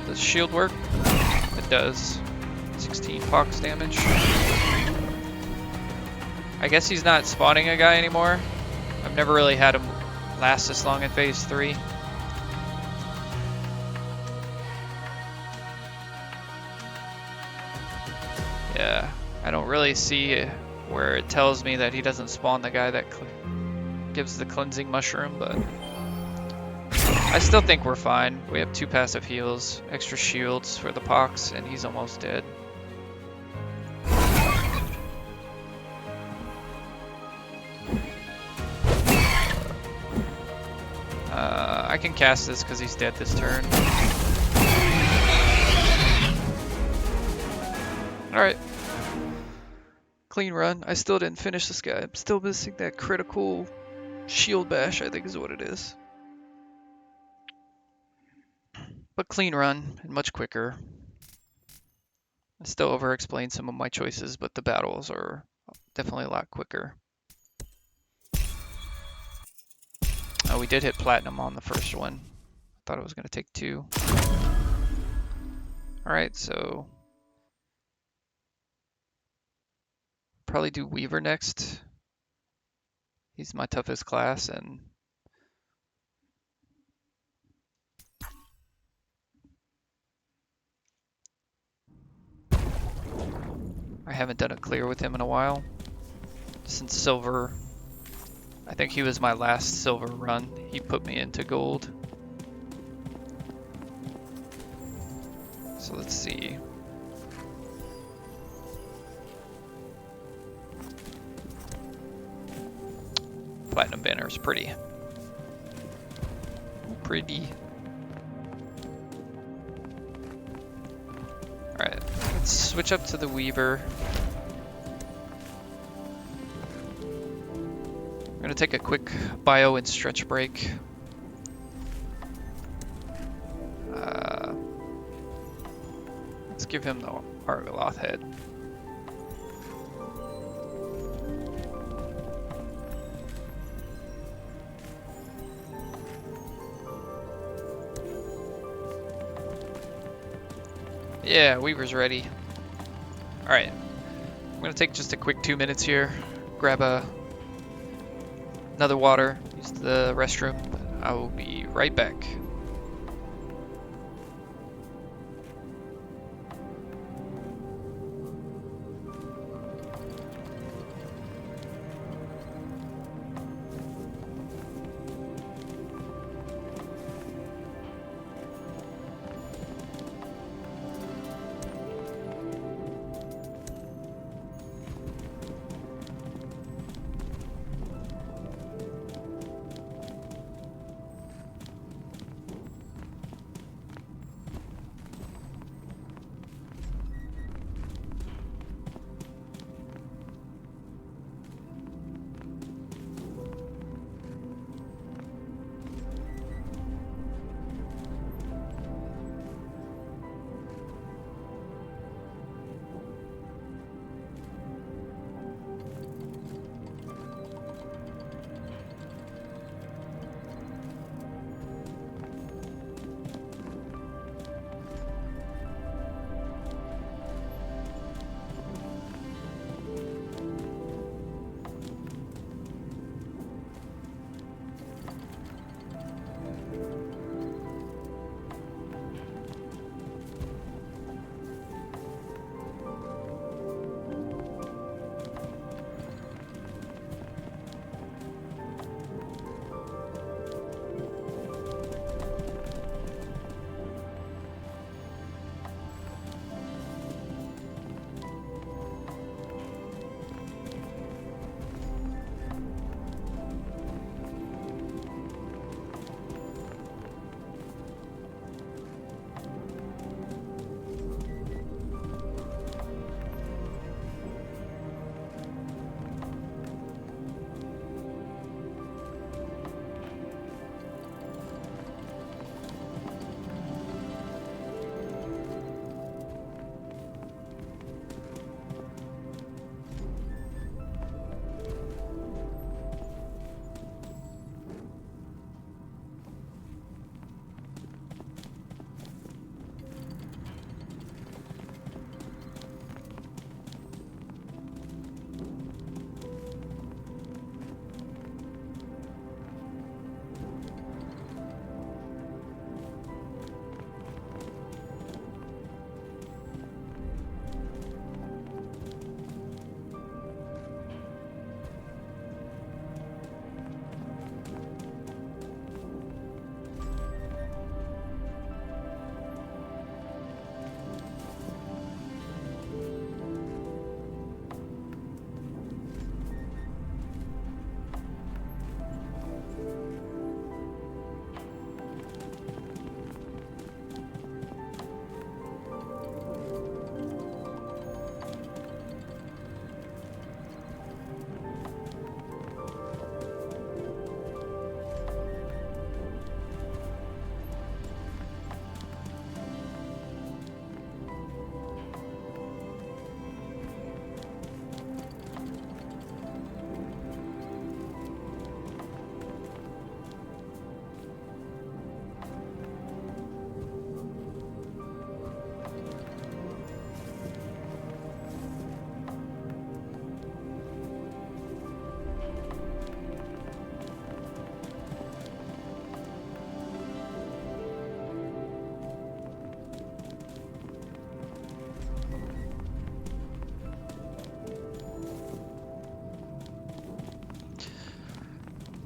Does shield work? It does. 16 pox damage. I guess he's not spawning a guy anymore. I've never really had him last this long in phase 3. Yeah, I don't really see where it tells me that he doesn't spawn the guy that gives the cleansing mushroom, but I still think we're fine. We have 2 passive heals, extra shields for the pox, and he's almost dead. I can cast this because he's dead this turn. Alright. Clean run. I still didn't finish this guy. I'm still missing that critical shield bash, I think is what it is. But clean run and much quicker. Still over-explain some of my choices, but the battles are definitely a lot quicker. Oh, we did hit platinum on the first one. Thought it was going to take 2. Alright, so probably do Weaver next. He's my toughest class, and I haven't done a clear with him in a while. Since silver, I think he was my last silver run. He put me into gold. So let's see. Platinum banner is pretty. Pretty. Alright, let's switch up to the Weaver. I'm gonna take a quick bio and stretch break. Let's give him the Argoloth head. Yeah, Weaver's ready. Alright, I'm gonna take just a quick 2 minutes here, grab another water, use the restroom. I will be right back.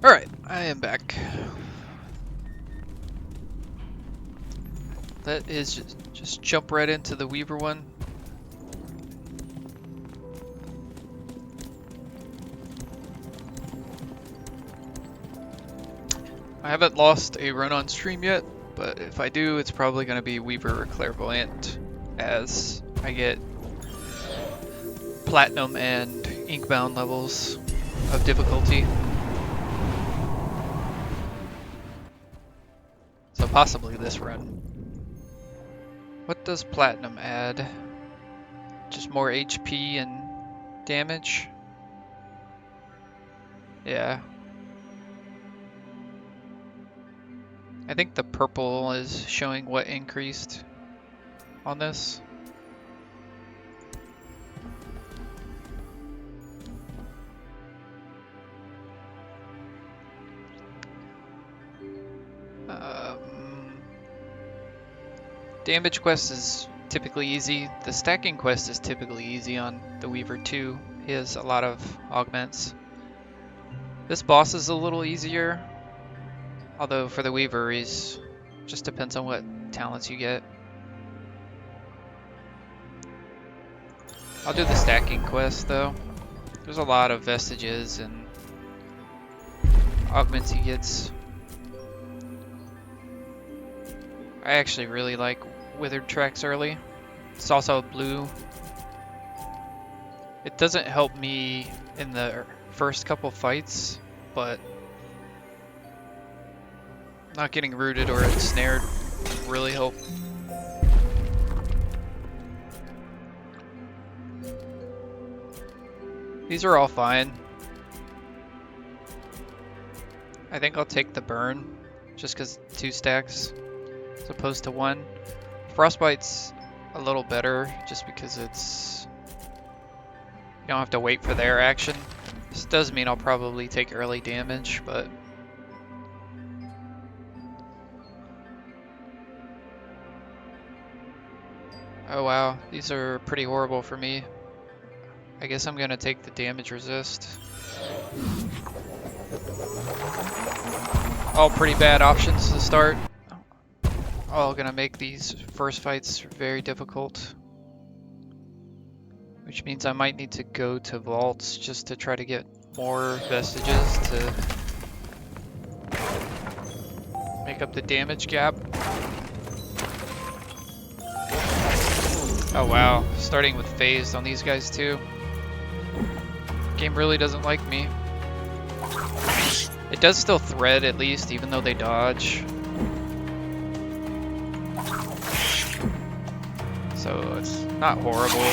Alright, I am back. That is just jump right into the Weaver one. I haven't lost a run on stream yet, but if I do, it's probably going to be Weaver or Clairvoyant as I get Platinum and Inkbound levels of difficulty. So possibly this run. What does Platinum add? Just more HP and damage? Yeah. I think the purple is showing what increased on this. Damage quest is typically easy. The stacking quest is typically easy on the Weaver too. He has a lot of augments. This boss is a little easier. Although for the Weaver, he's just depends on what talents you get. I'll do the stacking quest though. There's a lot of vestiges and augments he gets. I actually really like Withered Tracks early. It's also blue. It doesn't help me in the first couple fights, but not getting rooted or ensnared really help. These are all fine. I think I'll take the burn just because 2 stacks as opposed to 1. Frostbite's a little better just because it's you don't have to wait for their action. This does mean I'll probably take early damage, but oh wow, these are pretty horrible for me. I guess I'm gonna take the damage resist. All pretty bad options to start. All gonna make these first fights very difficult. Which means I might need to go to vaults just to try to get more vestiges to make up the damage gap. Oh wow, starting with phased on these guys too. Game really doesn't like me. It does still thread at least, even though they dodge. So it's not horrible.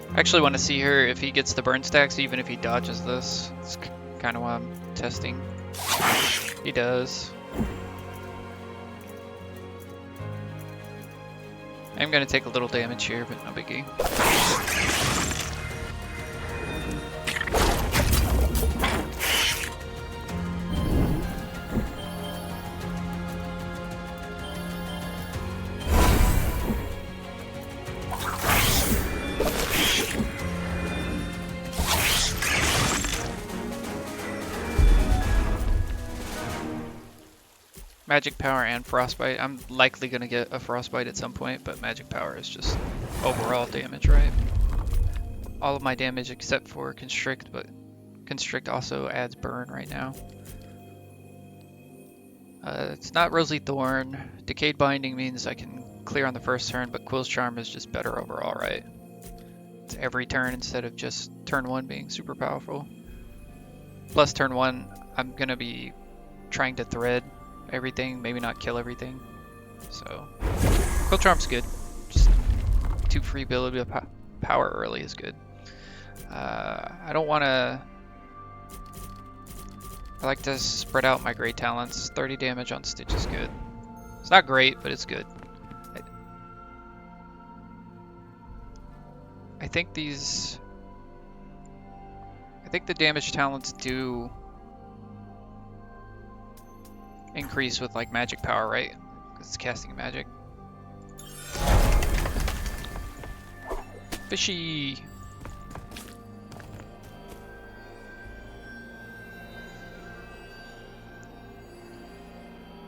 I actually want to see here if he gets the burn stacks, even if he dodges this. It's kind of why I'm testing. He does. I'm going to take a little damage here, but no biggie. Magic Power and Frostbite. I'm likely going to get a Frostbite at some point, but Magic Power is just overall damage, right? All of my damage except for Constrict, but Constrict also adds Burn right now. It's not Rosy Thorn. Decayed Binding means I can clear on the first turn, but Quill's Charm is just better overall, right? It's every turn instead of just turn 1 being super powerful. Plus turn 1, I'm going to be trying to thread everything, maybe not kill everything. So Quill Charm's good. Just 2 free ability power early is good. I don't want to... I like to spread out my great talents. 30 damage on Stitch is good. It's not great, but it's good. I think these... I think the damage talents do increase with like magic power, right? Because it's casting magic. Fishy!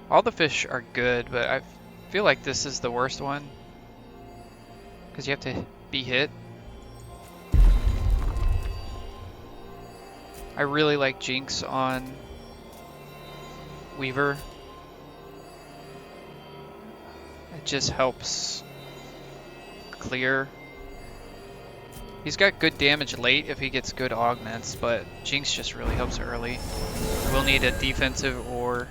All the fish are good, but I feel like this is the worst one. Because you have to be hit. I really like Jinx on Weaver. It just helps clear. He's got good damage late if he gets good augments, but Jinx just really helps early. We'll need a defensive or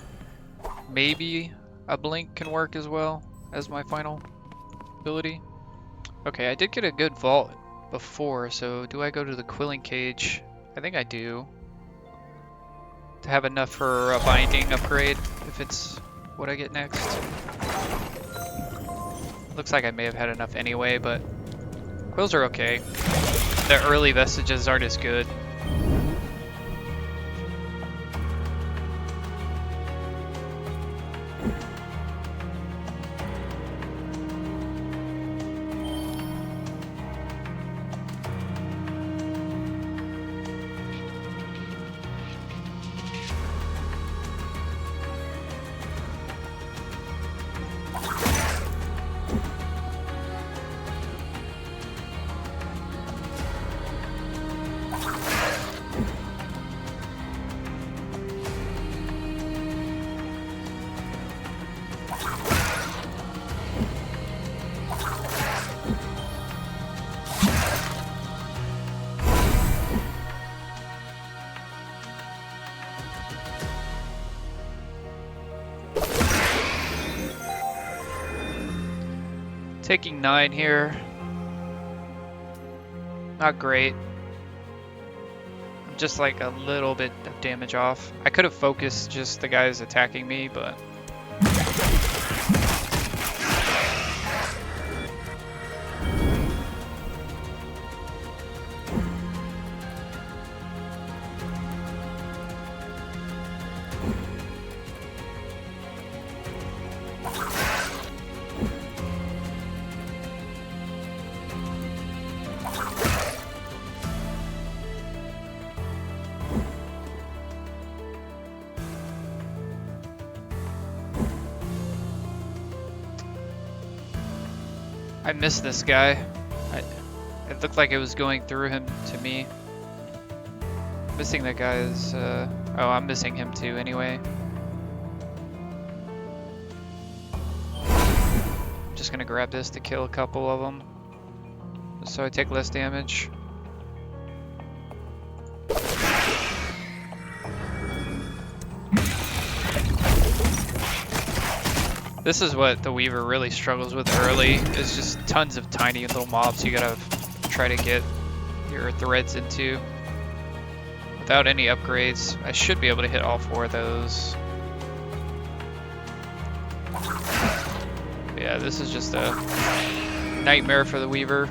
maybe a blink can work as well as my final ability. Okay, I did get a good vault before, so do I go to the Quilling Cage? I think I do. To have enough for a binding upgrade, if it's what I get next. Looks like I may have had enough anyway, but quills are okay. The early vestiges aren't as good. Taking 9 here. Not great. I'm just like a little bit of damage off. I could have focused just the guys attacking me, but... I missed this guy. It looked like it was going through him to me. Missing that guy is... oh, I'm missing him too anyway. Just gonna grab this to kill a couple of them, so I take less damage. This is what the Weaver really struggles with early, is just tons of tiny little mobs you gotta try to get your threads into. Without any upgrades, I should be able to hit all 4 of those. But yeah, this is just a nightmare for the Weaver.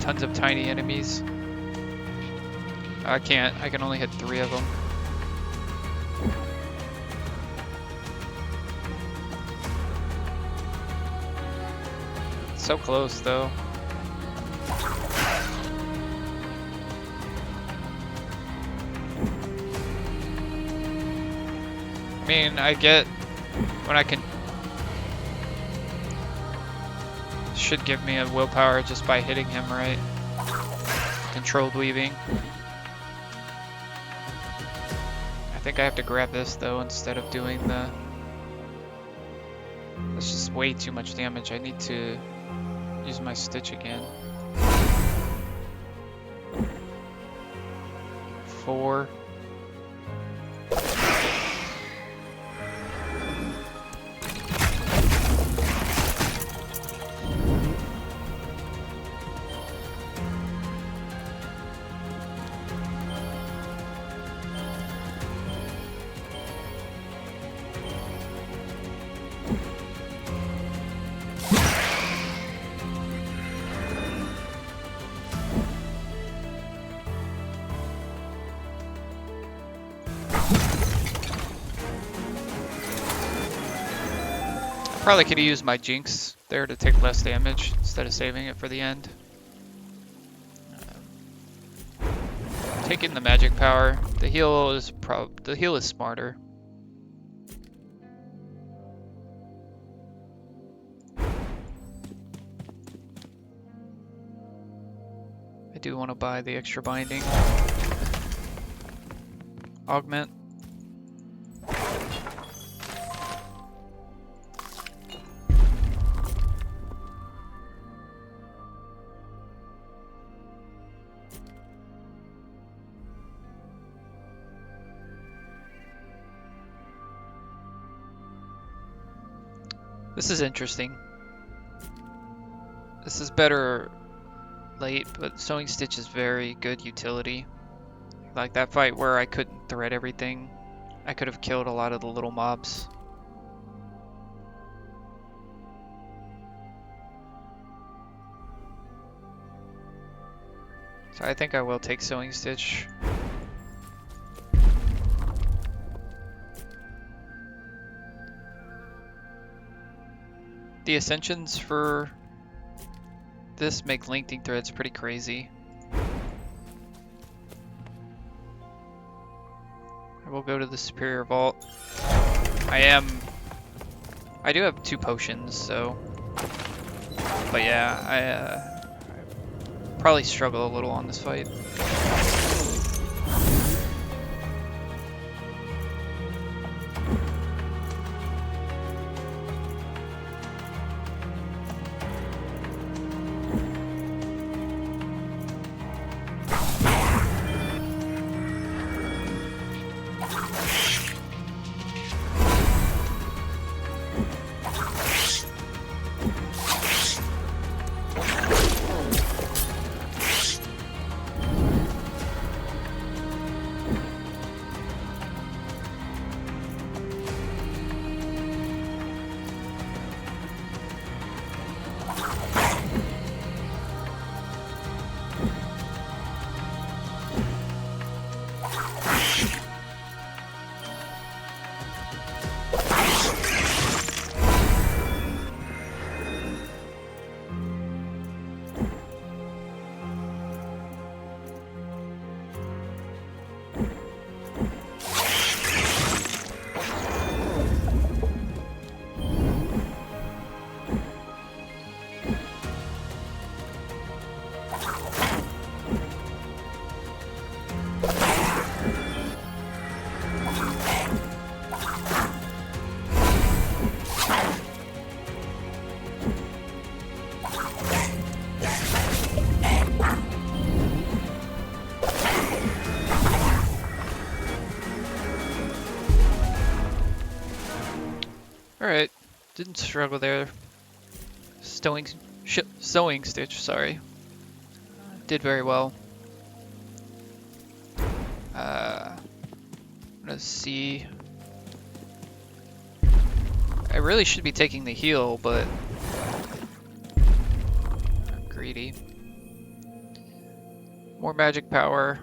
Tons of tiny enemies. I can only hit 3 of them. So close though. I mean, I get when I can... Should give me a willpower just by hitting him, right? Controlled weaving. I think I have to grab this though instead of doing the... That's just way too much damage. I need to use my Stitch again. 4. Probably could have used my Jinx there to take less damage instead of saving it for the end. Taking the magic power. The heal is smarter. I do want to buy the extra binding. Augment. This is interesting. This is better late, but Sewing Stitch is very good utility. Like that fight where I couldn't thread everything, I could have killed a lot of the little mobs. So I think I will take Sewing Stitch. The ascensions for this make linking threads pretty crazy. I will go to the Superior Vault. I do have 2 potions, so. But yeah, I probably struggle a little on this fight. Alright, didn't struggle there. Sewing Stitch, sorry. Did very well. Let's see. I really should be taking the heal, but I'm greedy. More magic power.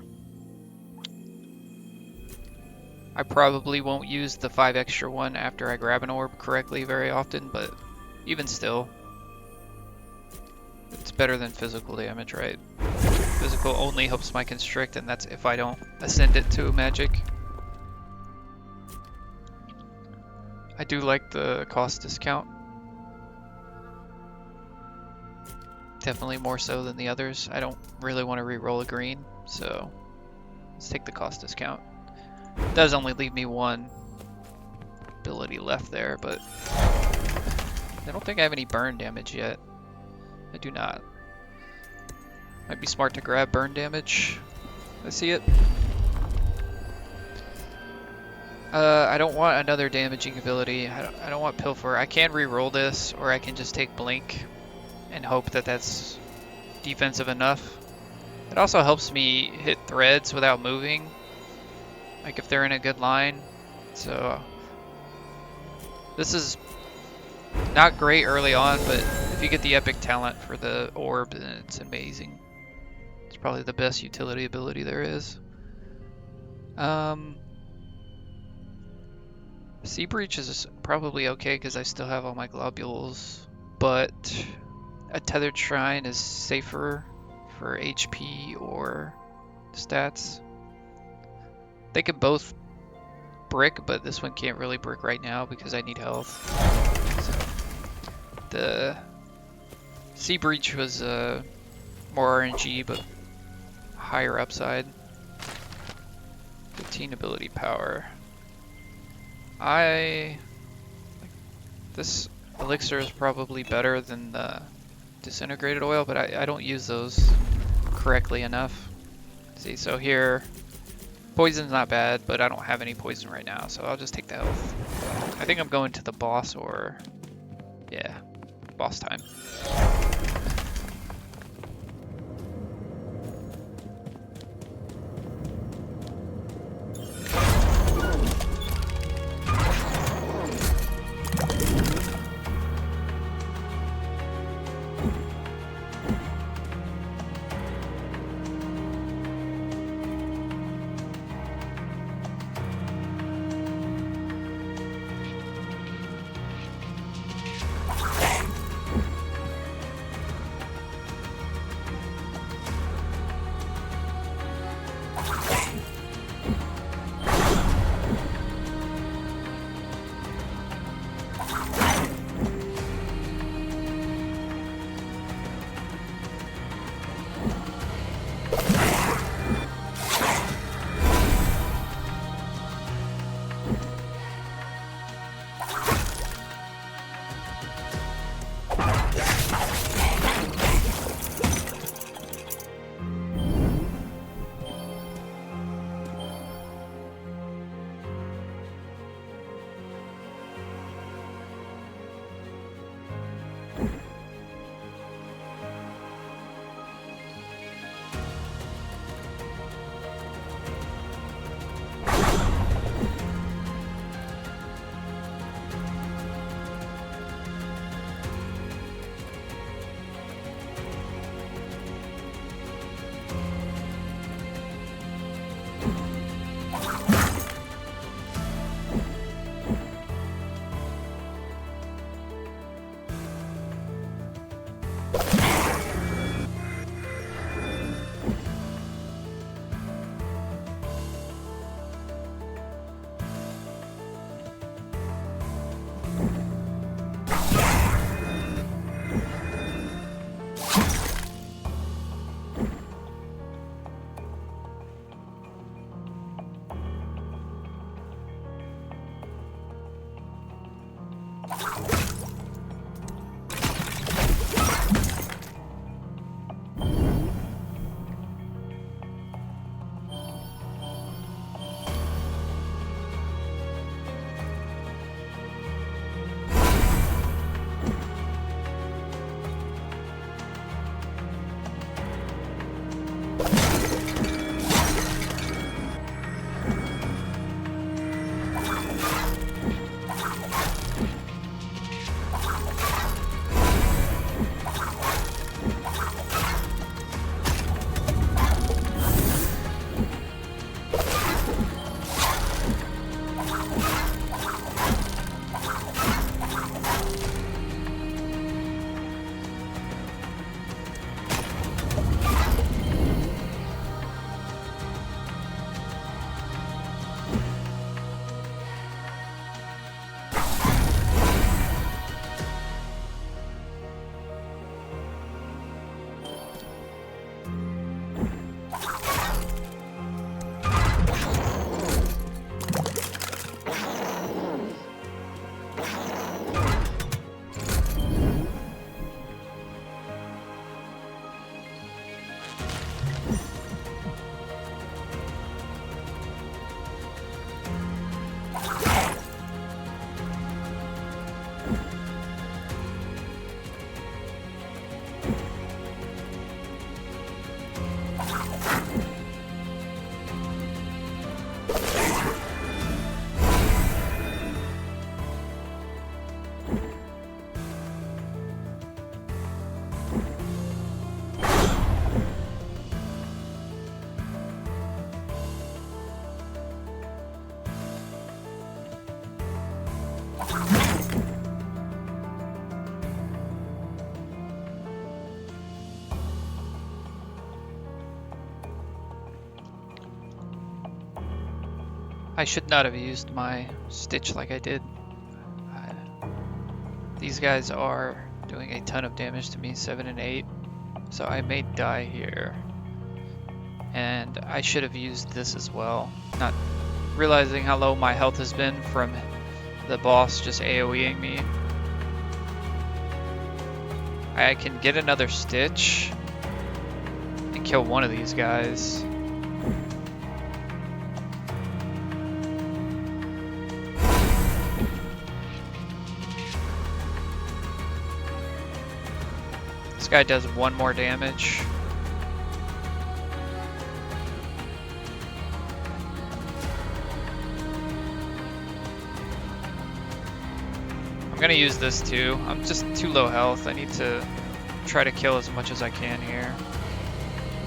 I probably won't use the 5 extra one after I grab an orb correctly very often, but even still, it's better than physical damage, right? Physical only helps my constrict, and that's if I don't ascend it to magic. I do like the cost discount. Definitely more so than the others. I don't really want to re-roll a green, so let's take the cost discount. It does only leave me 1 ability left there, but I don't think I have any burn damage yet. I do not. Might be smart to grab burn damage. I see it. I don't want another damaging ability. I don't want Pilfer. I can re-roll this, or I can just take Blink and hope that that's defensive enough. It also helps me hit threads without moving, like if they're in a good line. So this is not great early on, but if you get the epic talent for the orb, then it's amazing. It's probably the best utility ability there is. Sea Breach is probably okay because I still have all my globules, but a Tethered Shrine is safer for HP or stats. They can both brick, but this one can't really brick right now because I need health. So the Sea Breach was more RNG, but higher upside. 15 ability power. This elixir is probably better than the disintegrated oil, but I don't use those correctly enough. See, so here, poison's not bad, but I don't have any poison right now, so I'll just take the health. I think I'm going to the boss or, yeah, boss time. I should not have used my Stitch like I did. These guys are doing a ton of damage to me, 7 and 8. So I may die here. And I should have used this as well. Not realizing how low my health has been from the boss just AoEing me. I can get another Stitch and kill one of these guys. This guy does 1 more damage. I'm gonna use this too. I'm just too low health. I need to try to kill as much as I can here.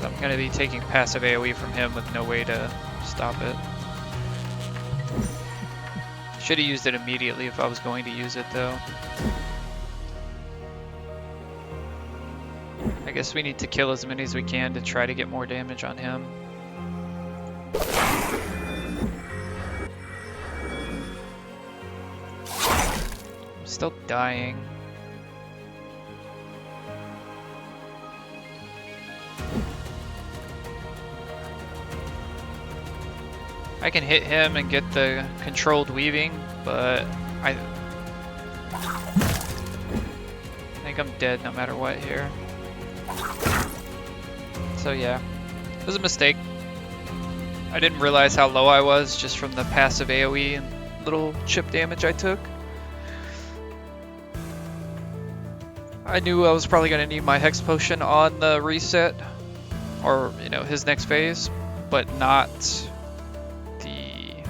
I'm gonna be taking passive AoE from him with no way to stop it. Should have used it immediately if I was going to use it though. I guess we need to kill as many as we can to try to get more damage on him. I'm still dying. I can hit him and get the controlled weaving, but I think I'm dead no matter what here. So yeah, it was a mistake. I didn't realize how low I was just from the passive AoE and little chip damage I took. I knew I was probably going to need my Hex Potion on the reset, or you know, his next phase, but not the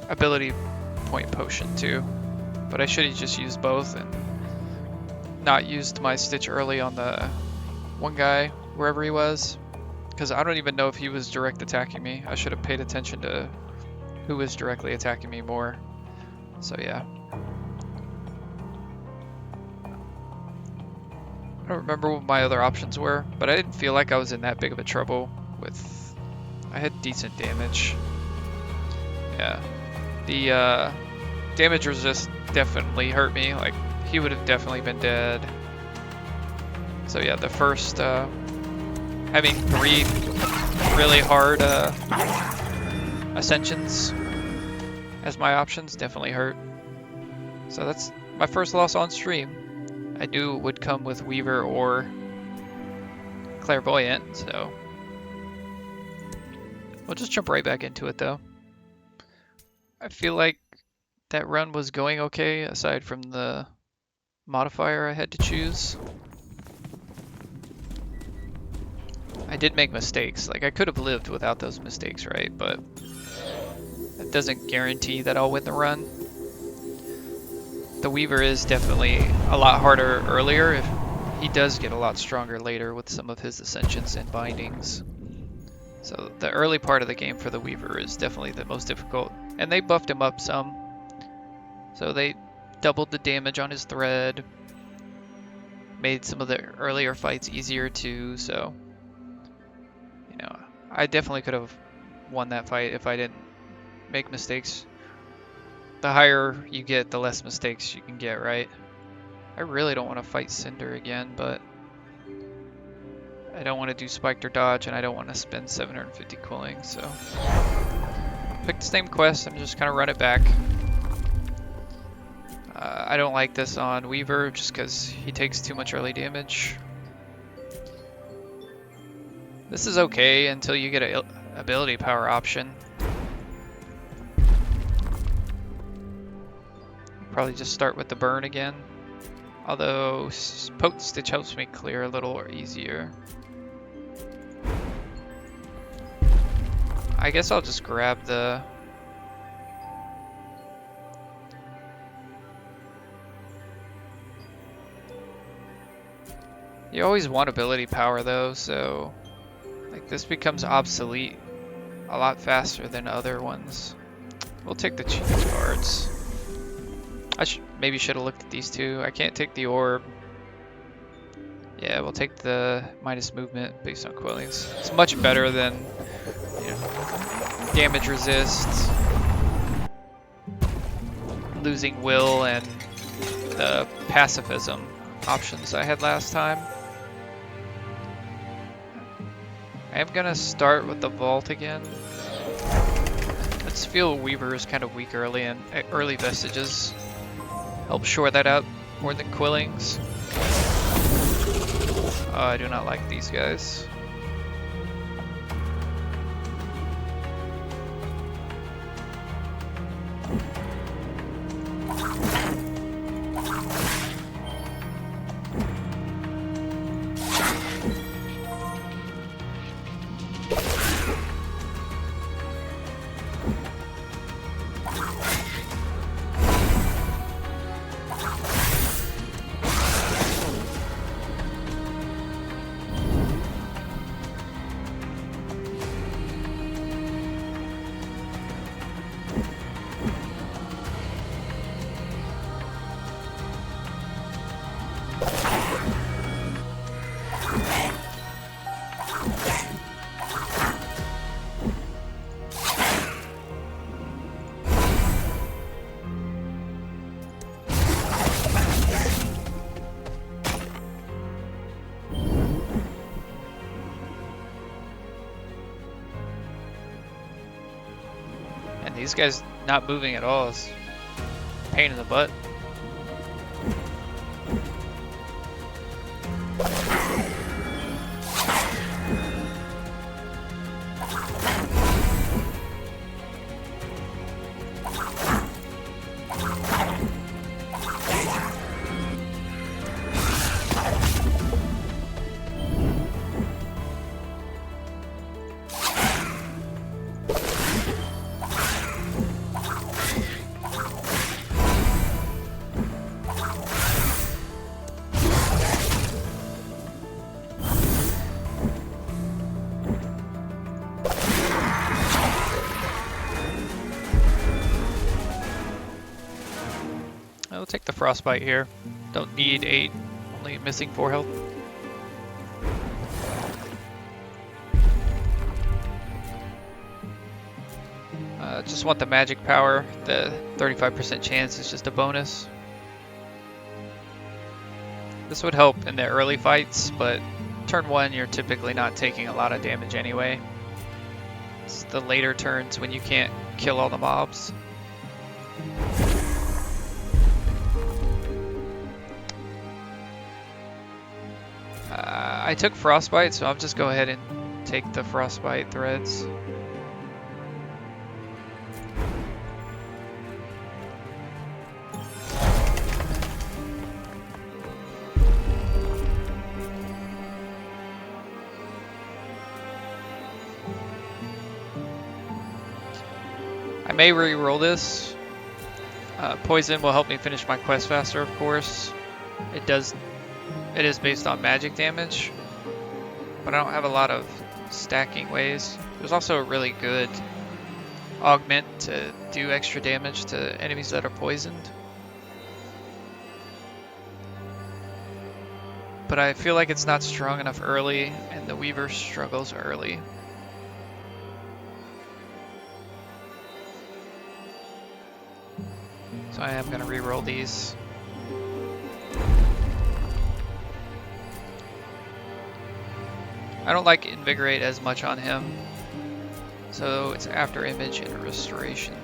ability point potion too. But I should have just used both and not used my Stitch early on the one guy, wherever he was, because I don't even know if he was direct attacking me. I should have paid attention to who was directly attacking me more. So yeah. I don't remember what my other options were, but I didn't feel like I was in that big of a trouble with... I had decent damage. Yeah. The damage resist definitely hurt me. Like, he would have definitely been dead. So yeah, the first, having 3 really hard ascensions as my options definitely hurt. So that's my first loss on stream. I knew it would come with Weaver or Clairvoyant, so we'll just jump right back into it though. I feel like that run was going okay, aside from the modifier I had to choose. I did make mistakes. Like, I could have lived without those mistakes, right? But that doesn't guarantee that I'll win the run. The Weaver is definitely a lot harder earlier. If he does get a lot stronger later with some of his ascensions and bindings. So the early part of the game for the Weaver is definitely the most difficult. And they buffed him up some. So they doubled the damage on his thread. Made some of the earlier fights easier too, so... You know, I definitely could have won that fight if I didn't make mistakes. The higher you get, the less mistakes you can get, right? I really don't want to fight Cinder again, but I don't want to do spiked or dodge, and I don't want to spend 750 cooling, so pick the same quest and just kind of run it back. I don't like this on Weaver just because he takes too much early damage. This is okay until you get an ability power option. Probably just start with the burn again. Although Potent Stitch helps me clear a little easier. I guess I'll just grab the... You always want ability power though, so... Like, this becomes obsolete a lot faster than other ones. We'll take the cheat cards. I maybe should have looked at these two. I can't take the orb. Yeah, we'll take the minus movement based on Quillings. It's much better than, you know, damage resist, losing will, and the pacifism options I had last time. I am gonna start with the vault again. I just feel Weaver is kind of weak early, and early vestiges help shore that up more than Quillings. Oh, I do not like these guys. And these guys not moving at all is a pain in the butt. I'll take the frostbite here. Don't need 8, only missing 4 health. Just want the magic power. The 35% chance is just a bonus. This would help in the early fights, but turn 1 you're typically not taking a lot of damage anyway. It's the later turns when you can't kill all the mobs. I took frostbite, so I'll just go ahead and take the frostbite threads. I may re-roll this. Poison will help me finish my quest faster, of course. It is based on magic damage, but I don't have a lot of stacking ways. There's also a really good augment to do extra damage to enemies that are poisoned. But I feel like it's not strong enough early, and the Weaver struggles early. So I am going to re-roll these. I don't like Invigorate as much on him, so it's after image and restoration.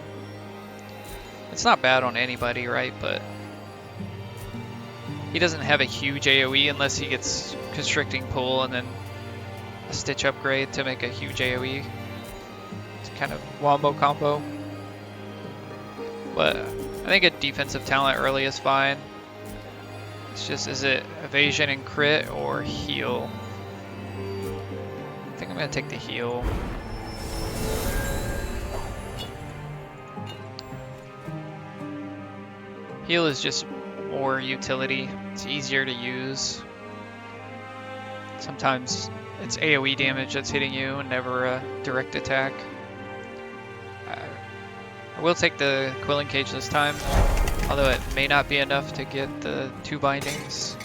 It's not bad on anybody, right? But he doesn't have a huge AoE unless he gets constricting pull and then a stitch upgrade to make a huge AoE. It's kind of wombo combo. But I think a defensive talent early is fine. It's just, is it evasion and crit or heal? I think I'm gonna take the heal. Heal is just more utility. It's easier to use. Sometimes it's AoE damage that's hitting you and never a direct attack. I will take the Quilling Cage this time, although it may not be enough to get the 2 bindings.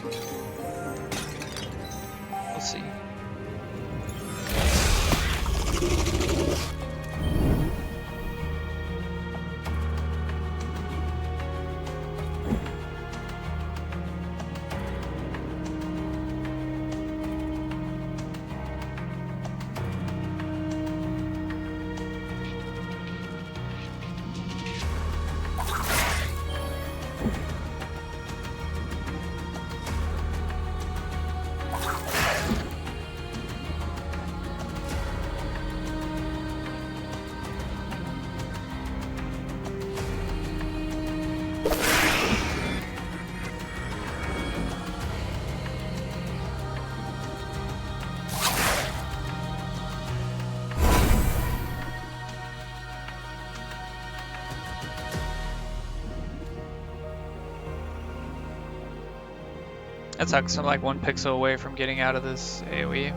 We'll see. That sucks. I'm like 1 pixel away from getting out of this AoE.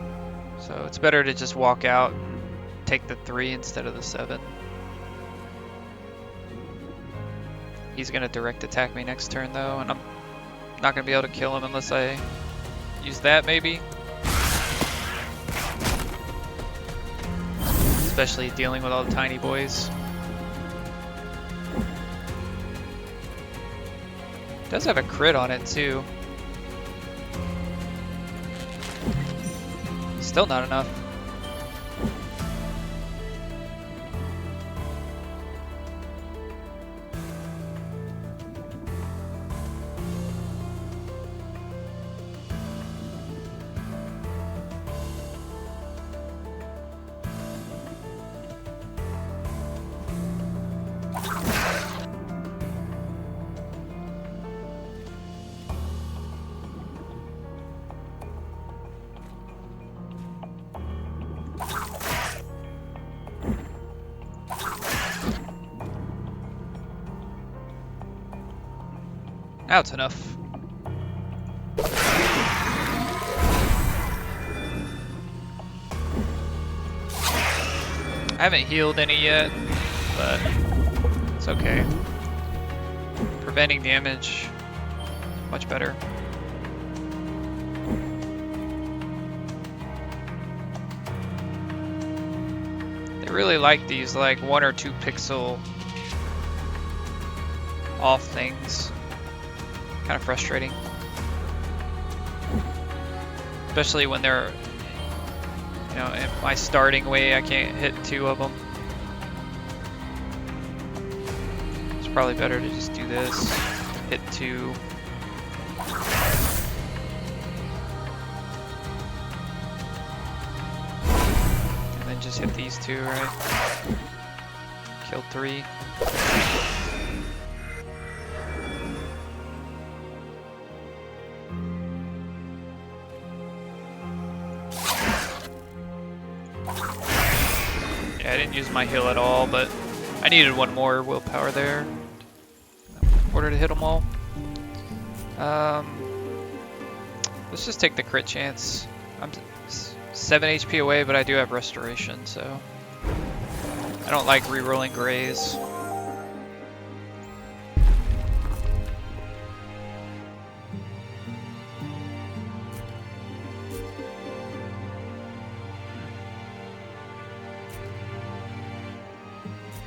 So it's better to just walk out and take the 3 instead of the 7. He's gonna direct attack me next turn though, and I'm not gonna be able to kill him unless I use that maybe. Especially dealing with all the tiny boys. Does have a crit on it too. Still not enough. Now it's enough. I haven't healed any yet, but it's okay. Preventing damage, much better. They really like these like 1 or 2 pixel off things. Kind of frustrating. Especially when they're, you know, in my starting way, I can't hit 2 of them. It's probably better to just do this. Hit 2. And then just hit these 2, right? Kill 3. Yeah, I didn't use my heal at all, but I needed 1 more willpower there in order to hit them all. Let's just take the crit chance. I'm 7 HP away, but I do have restoration, so I don't like rerolling grays.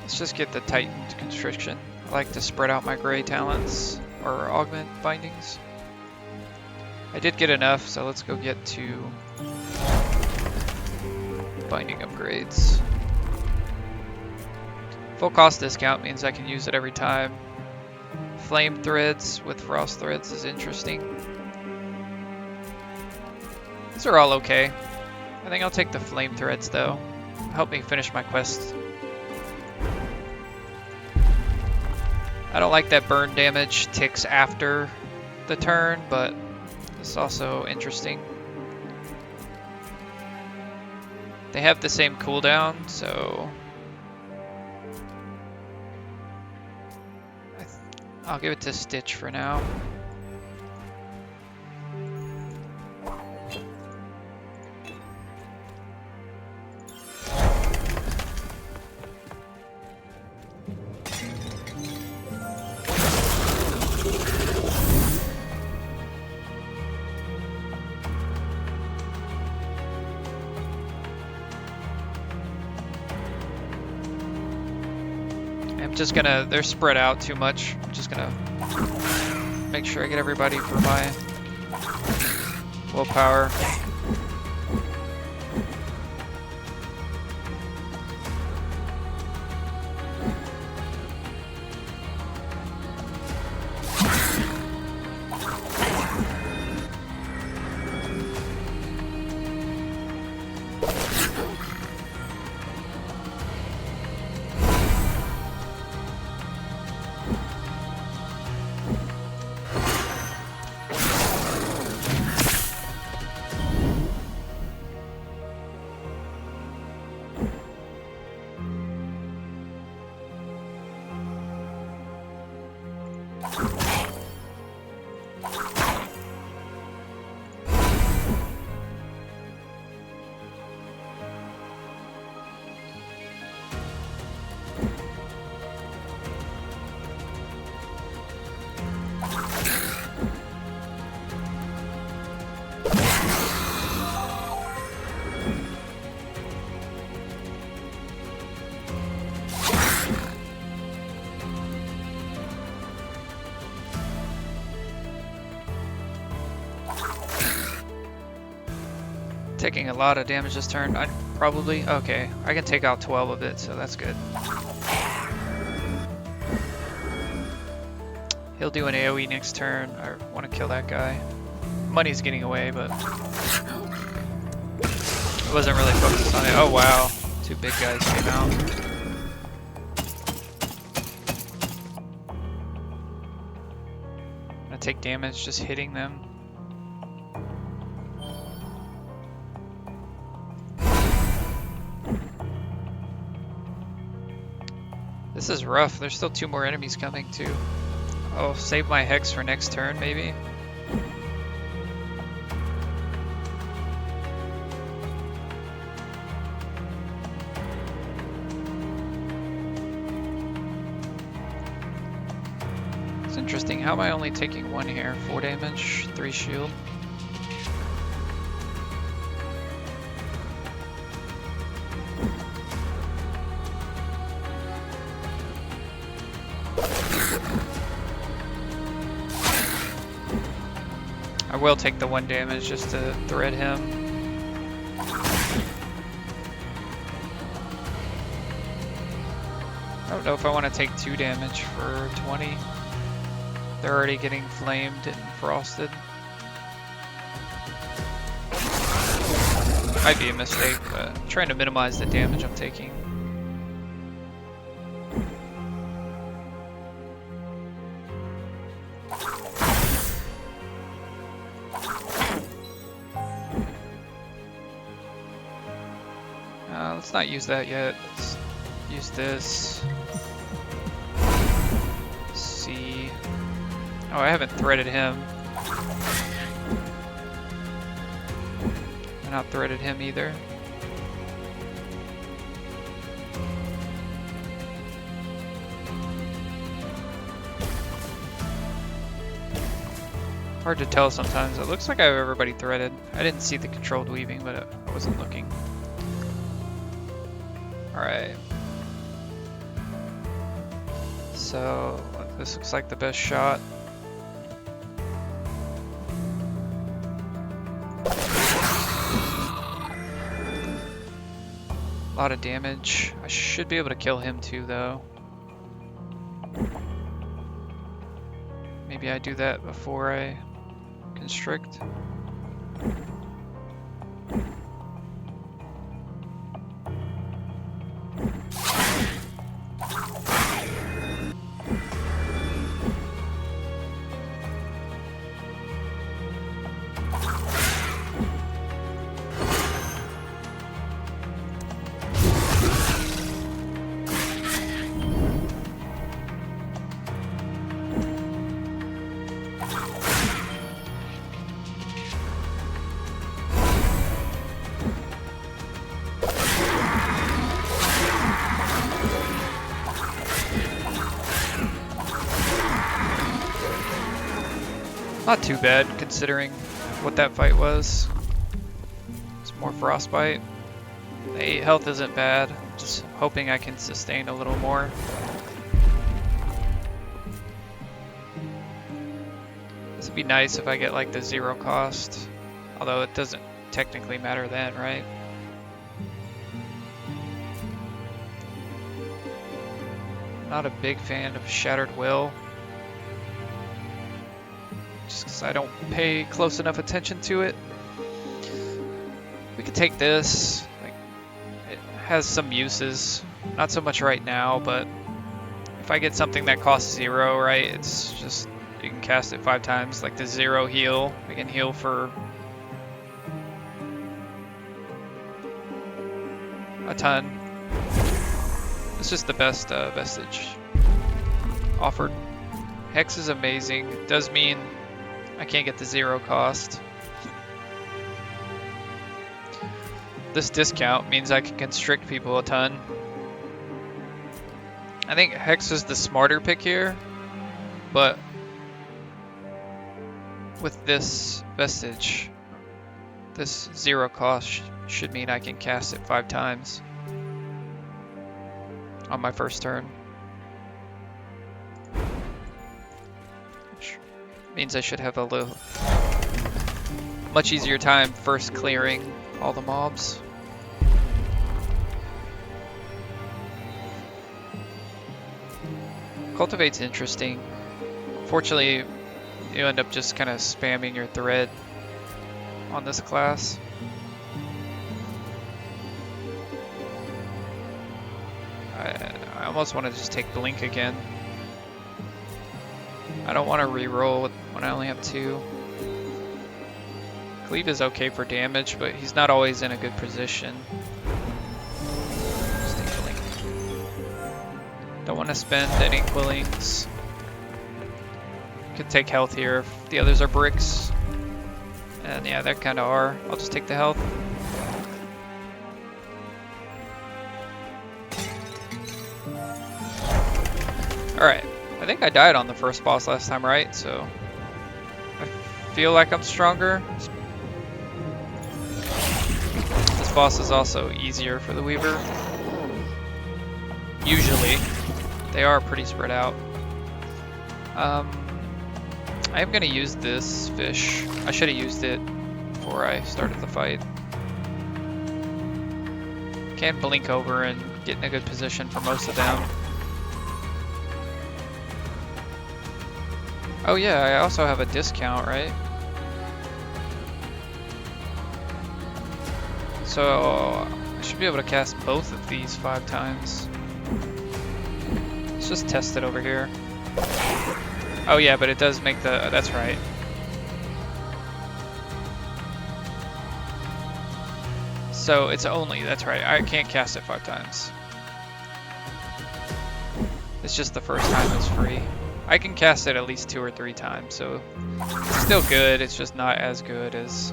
Let's just get the Titaned Constriction. I like to spread out my gray talents or augment bindings. I did get enough, so let's go get 2 binding upgrades. Full cost discount means I can use it every time. Flame threads with frost threads is interesting. These are all okay. I think I'll take the flame threads though. Help me finish my quest. I don't like that burn damage ticks after the turn, but it's also interesting. They have the same cooldown, so I'll give it to Stitch for now. Just gonna, they're spread out too much. I'm just gonna make sure I get everybody for my willpower. Taking a lot of damage this turn. I probably okay. I can take out 12 of it, so that's good. He'll do an AoE next turn. I want to kill that guy. Money's getting away, but I wasn't really focused on it. Oh wow, 2 big guys came out. I take damage just hitting them. This is rough. There's still 2 more enemies coming too. I'll save my Hex for next turn maybe. It's interesting. How am I only taking 1 here? 4 damage, 3 shield. I will take the 1 damage just to thread him. I don't know if I want to take 2 damage for 20. They're already getting flamed and frosted. Might be a mistake, but I'm trying to minimize the damage I'm taking. Let's not use that yet. Let's use this. See. Oh, I haven't threaded him. I've not threaded him either. Hard to tell sometimes. It looks like I have everybody threaded. I didn't see the controlled weaving, but I wasn't looking. Alright. So, this looks like the best shot. A lot of damage. I should be able to kill him too, though. Maybe I do that before I constrict. Not too bad considering what that fight was. It's more frostbite. The 8 health isn't bad. Just hoping I can sustain a little more. This would be nice if I get like the 0 cost. Although it doesn't technically matter then, right? Not a big fan of Shattered Will. Just because I don't pay close enough attention to it. We could take this. Like, it has some uses. Not so much right now, but if I get something that costs 0, right, it's just, you can cast it 5 times. Like the 0 heal. I can heal for a ton. It's just the best vestige offered. Hex is amazing. It does mean I can't get the 0 cost. This discount means I can constrict people a ton. I think Hex is the smarter pick here, but with this vestige, this 0 cost should mean I can cast it 5 times on my first turn. Which means I should have a little much easier time first clearing all the mobs. Cultivate's interesting. Fortunately, you end up just kind of spamming your thread on this class. I almost want to just take Blink again. I don't want to re-roll when I only have 2. Cleave is okay for damage, but he's not always in a good position. Just take Blink. Don't want to spend any Quillings. Could take health here if the others are bricks. And yeah, they kind of are. I'll just take the health. Alright, I think I died on the first boss last time, right? So I feel like I'm stronger. This boss is also easier for the Weaver. Usually. They are pretty spread out. I am going to use this fish. I should have used it before I started the fight. Can't blink over and get in a good position for most of them. Oh yeah, I also have a discount, right? So I should be able to cast both of these 5 times. Let's just test it over here. Oh yeah, but it does make the... that's right. So it's only... that's right, I can't cast it 5 times. It's just the first time it's free. I can cast it at least 2 or 3 times, so it's still good, it's just not as good as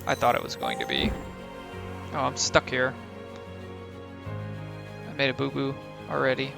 I thought it was going to be. Oh, I'm stuck here. I made a boo-boo already.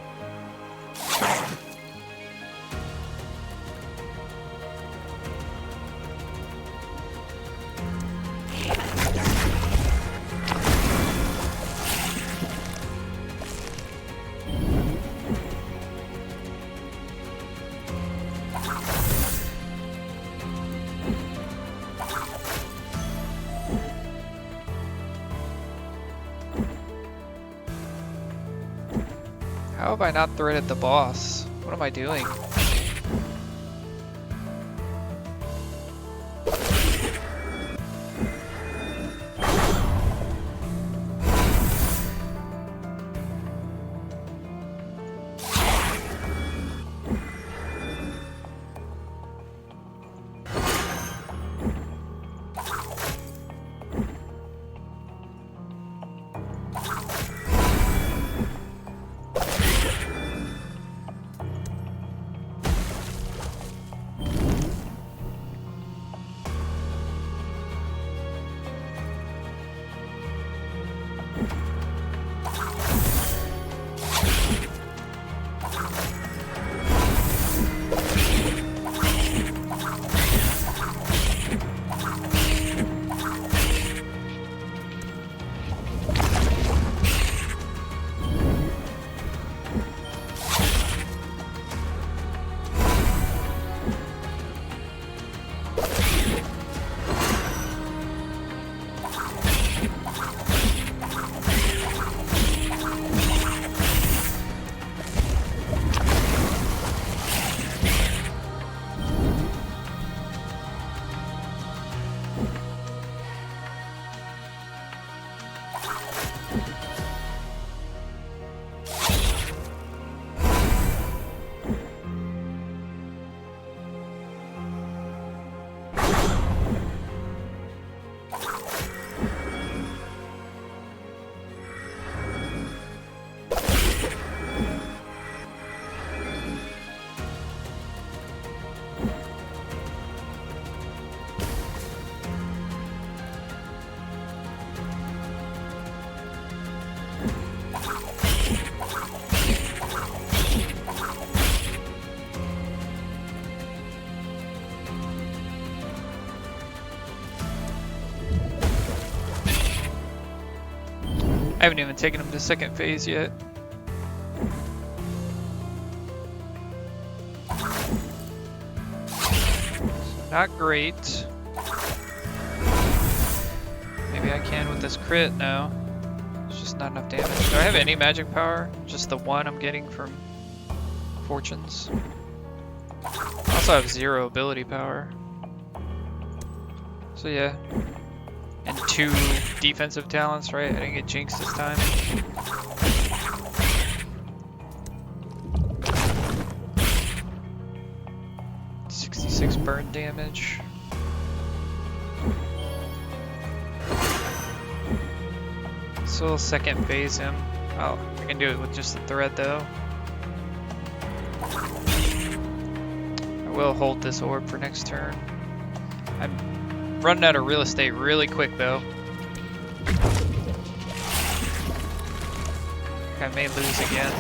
How have I not threaded the boss? What am I doing? I haven't even taken him to second phase yet. Not great. Maybe I can with this crit. No. It's just not enough damage. Do I have any magic power? Just the one I'm getting from fortunes. I also have 0 ability power. So yeah. And 2 defensive talents, right? I didn't get jinxed this time. .66 burn damage. So we'll second phase him. Oh, I can do it with just the thread though. I will hold this orb for next turn. I'm running out of real estate really quick though. I may lose again.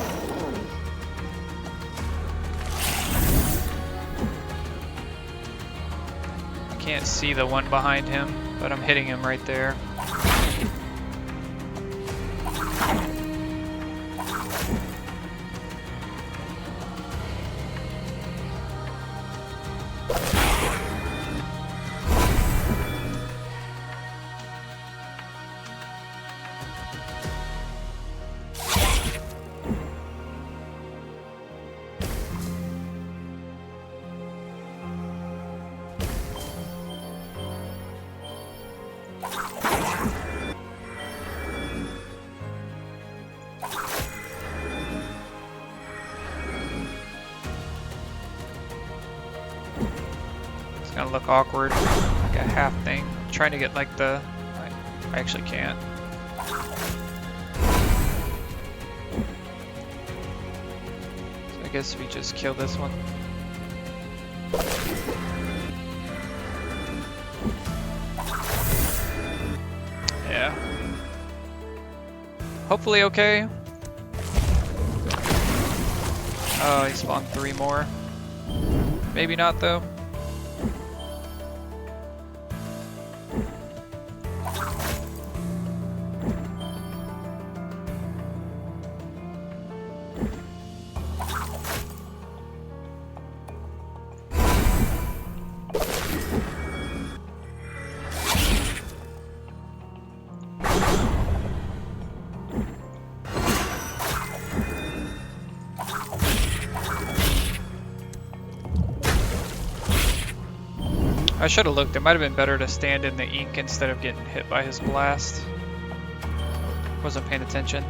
I can't see the one behind him, but I'm hitting him right there. It's gonna look awkward, like a half thing. I'm trying to get like the... I actually can't. So I guess we just kill this one. Yeah. Hopefully okay. Oh, he spawned 3 more. Maybe not though. I should have looked. It might have been better to stand in the ink instead of getting hit by his blast. Wasn't paying attention.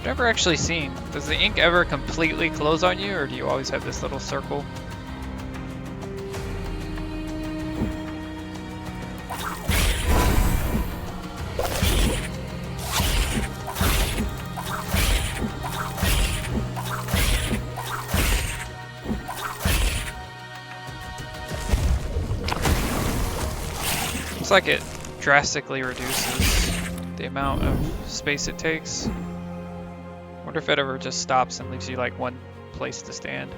Never actually seen. Does the ink ever completely close on you, or do you always have this little circle? Looks like it drastically reduces the amount of space it takes. Wonder if it ever just stops and leaves you like one place to stand.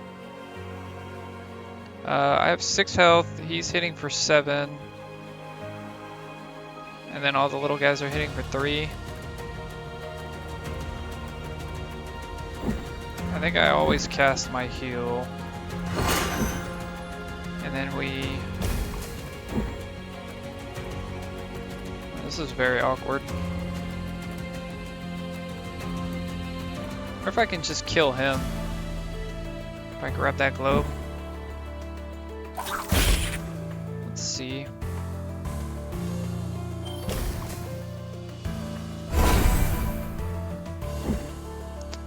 I have 6 health, he's hitting for 7. And then all the little guys are hitting for 3. I think I always cast my heal. And then we... This is very awkward. Or if I can just kill him. If I grab that globe. Let's see.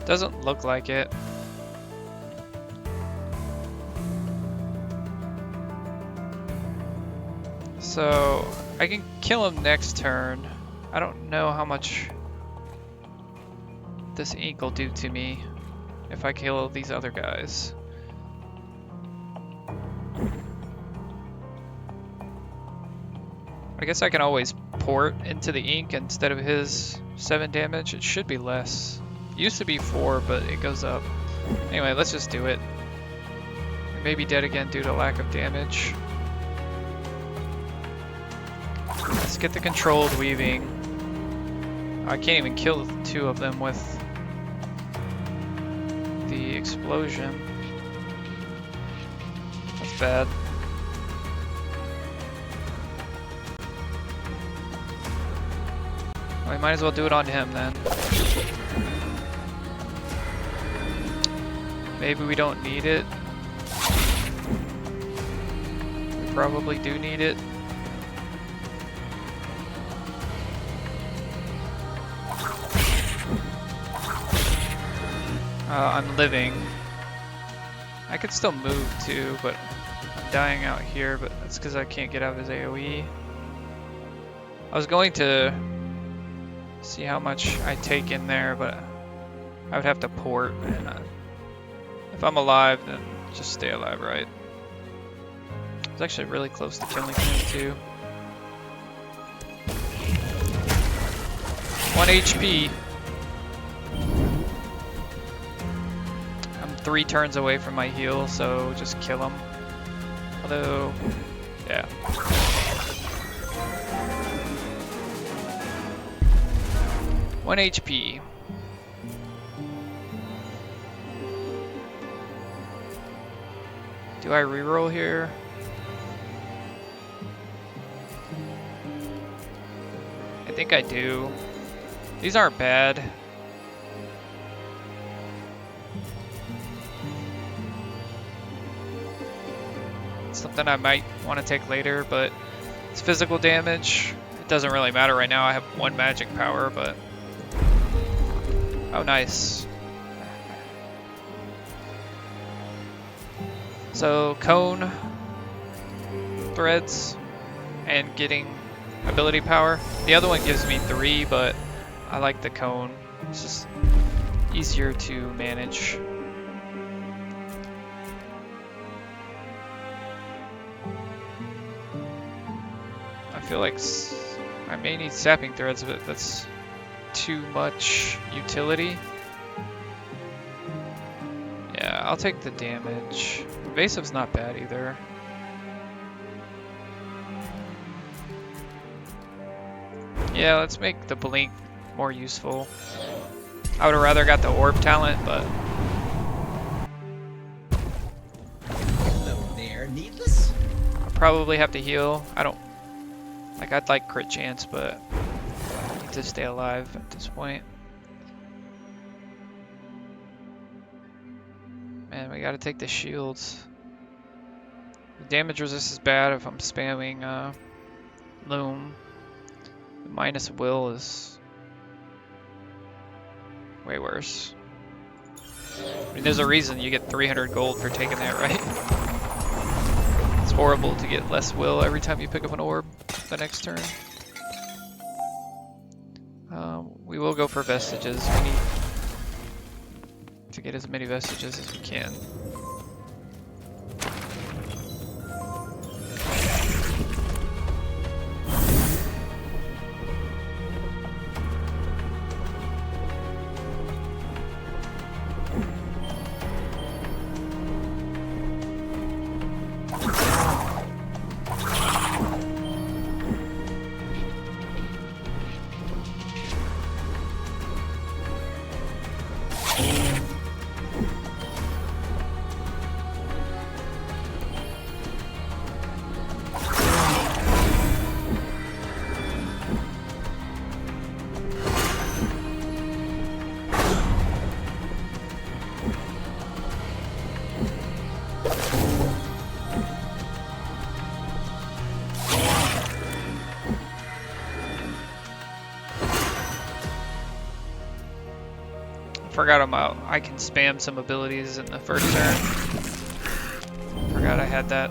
Doesn't look like it. So I can kill him next turn. I don't know how much this ink will do to me if I kill these other guys. I guess I can always port into the ink instead of his 7 damage. It should be less. It used to be 4, but it goes up. Anyway, let's just do it. may be dead again due to lack of damage. Let's get the controlled weaving. I can't even kill 2 of them with the explosion. That's bad. We might as well do it on him then. Maybe we don't need it. We probably do need it. I'm living. I could still move too, but I'm dying out here, but that's because I can't get out of his AoE. I was going to see how much I take in there, but I would have to port, and if I'm alive, then just stay alive, right? I was actually really close to killing him too. 1 HP. I'm 3 turns away from my heal, so just kill him. Although, yeah. One HP. Do I reroll here? I think I do. These aren't bad. It's something I might want to take later, but it's physical damage. It doesn't really matter right now. I have 1 magic power, but... Oh, nice. So, cone, threads, and getting ability power. The other one gives me 3, but I like the cone. It's just easier to manage. I feel like I may need sapping threads, but that's too much utility. Yeah, I'll take the damage. Evasive's not bad either. Yeah, let's make the blink more useful. I would have rather got the orb talent, but... Hello there, needless. I'll probably have to heal. I don't... Like, I'd like crit chance, but... I need to stay alive at this point. Man, we gotta take the shields. The damage resist is bad if I'm spamming Loom. The minus will is way worse. I mean, there's a reason you get 300 gold for taking that, right? It's horrible to get less will every time you pick up an orb the next turn. We will go for vestiges. We need to get as many vestiges as we can. Forgot I can spam some abilities in the first turn. Forgot I had that.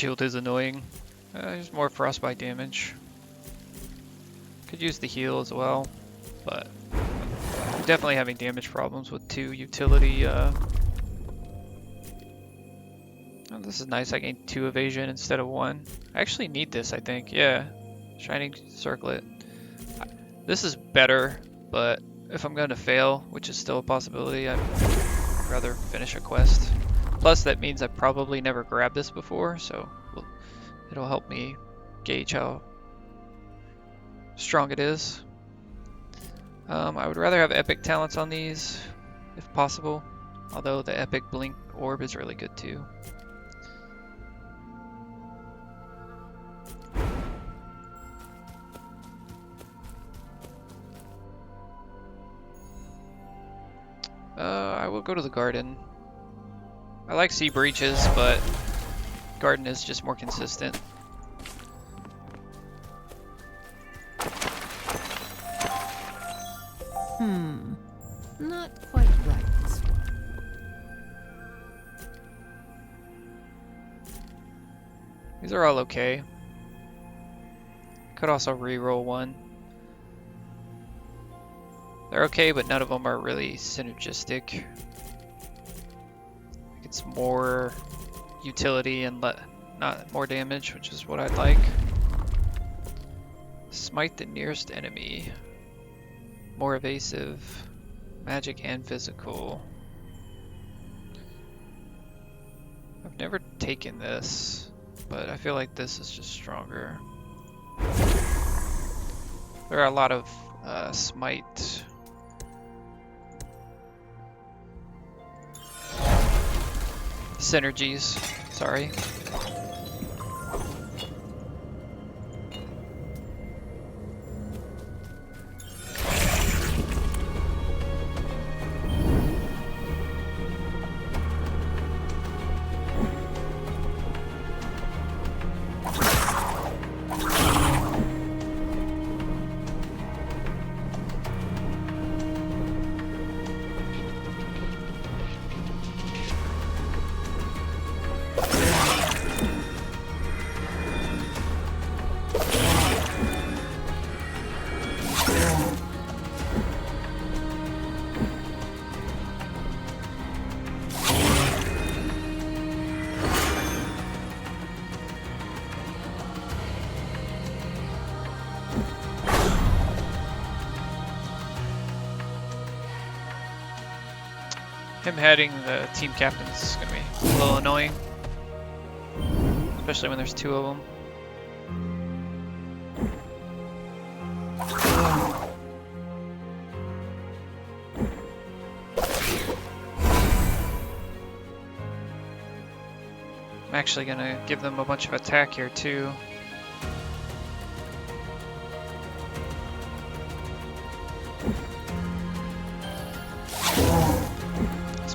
shield is annoying. There's more frostbite damage. Could use the heal as well, but I'm definitely having damage problems with 2 utility. Oh, this is nice. I gained 2 evasion instead of 1. I actually need this, I think. Yeah, Shining Circlet. This is better, but if I'm going to fail, which is still a possibility, I'd rather finish a quest. Plus, that means I probably never grabbed this before, so it'll help me gauge how strong it is. I would rather have epic talents on these, if possible, although the epic blink orb is really good too. I will go to the garden. I like sea breaches, but garden is just more consistent. Not quite right, this one. These are all okay. Could also re-roll one. They're okay, but none of them are really synergistic. It's more utility and not more damage, which is what I'd like. Smite the nearest enemy. More evasive. Magic and physical. I've never taken this, but I feel like this is just stronger. There are a lot of smite. Synergies, sorry. Him heading the team captain is going to be a little annoying, especially when there's 2 of them. I'm actually going to give them a bunch of attack here too.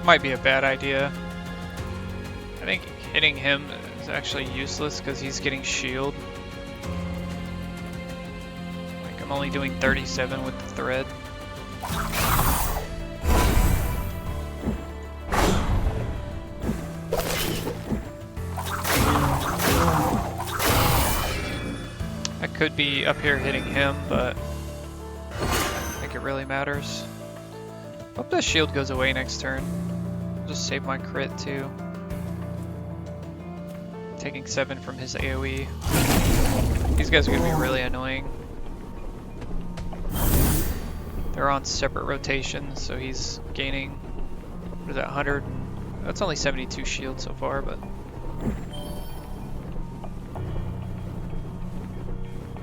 Might be a bad idea. I think hitting him is actually useless because he's getting shield. Like, I'm only doing 37 with the thread. I could be up here hitting him, but I don't think it really matters. Hope that shield goes away next turn. Just save my crit too. Taking 7 from his AoE. These guys are gonna be really annoying. They're on separate rotations, so he's gaining, what is that, 100? That's only 72 shield so far, but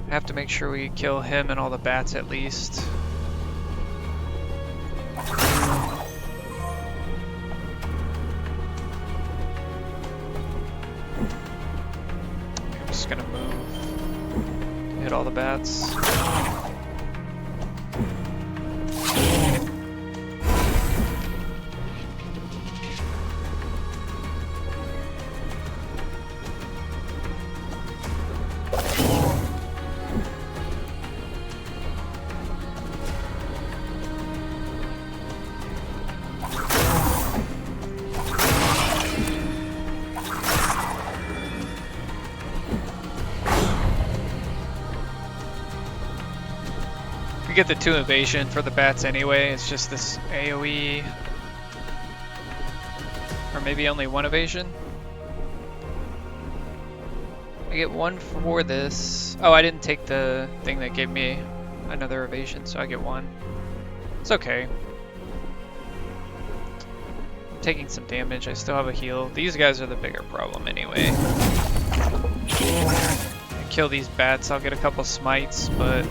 I have to make sure we kill him and all the bats at least. Gonna move, hit all the bats. We get the 2 evasion for the bats anyway. It's just this AoE. Or maybe only 1 evasion. I get 1 for this. Oh, I didn't take the thing that gave me another evasion, so I get 1. It's okay. I'm taking some damage. I still have a heal. These guys are the bigger problem anyway. I kill these bats, I'll get a couple smites, but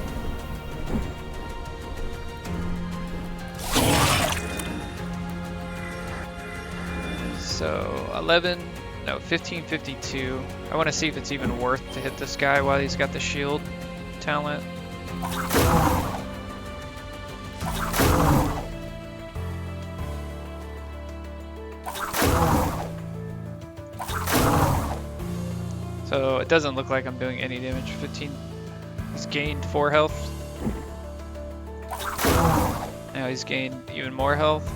so 1552. I want to see if it's even worth to hit this guy while he's got the shield talent. So it doesn't look like I'm doing any damage. 15. He's gained 4 health. Now he's gained even more health.